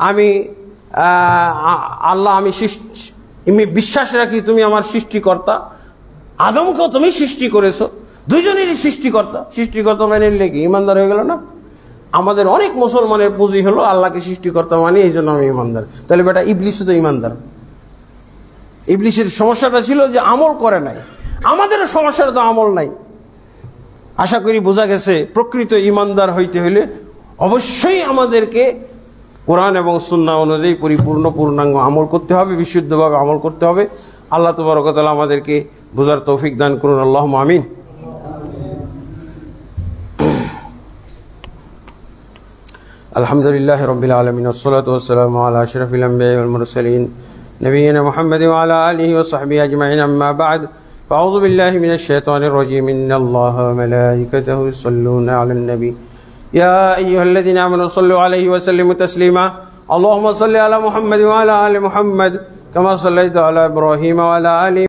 আমি আল্লাহ, আমি বিশ্বাস রাখি তুমি আমার সৃষ্টিকর্তা, আদমকেও তুমি সৃষ্টি করেছো, দুইজনেরই সৃষ্টিকর্তা মেনে নিলে কি ইমানদার হয়ে গেল না? আমাদের অনেক মুসলমানের পুঁজি হলো আল্লাহকে সৃষ্টিকর্তা মানি, এই জন্য আমি ইমানদার। তাহলে বেটা ইবলিসও তো ইমানদার। ইবলিসের সমস্যাটা ছিল যে আমল করে নাই। আমাদেরও সমস্যাটা তো আমল নাই। আশা করি বোঝা গেছে, প্রকৃত ইমানদার হইতে হইলে অবশ্যই আমাদেরকে কোরআন এবং সুন্নাহ অনুযায়ী পূর্ণাঙ্গ আমল করতে হবে, বিশুদ্ধভাবে আমল করতে হবে। আল্লাহ তাবারক ওয়া তাআলা আমাদেরকে বোঝার তৌফিক দান করুন। আল্লাহুম্মা আমিন। আলহামদুলিল্লাহি রাব্বিল আলামিন, ওয়াসসালাতু ওয়াসসালামু আলা আশরাফিল আমবিয়া ওয়াল মুরসালিন নবিয়িনা মুহাম্মাদিন ওয়া আলা আলিহি ওয়া সাহবিহি আজমাইন, আম্মা বা'দ। ফাআউযু বিল্লাহি মিনাশ শাইতানির রাজীম। ইন্নাল্লাহা ওয়া মালাইকাতাহু ইউসাল্লুনা আলান নবী ইয়া আইয়ুহাল্লাযীনা আমানু সাল্লু আলাইহি ওয়া সাল্লিমু তাসলিমা। আল্লাহুম্মা সাল্লি আলা মুহাম্মাদিন ওয়া আলা আলি মুহাম্মাদ কামা সাল্লাইতা আলা ইব্রাহিম ওয়া আলা আলি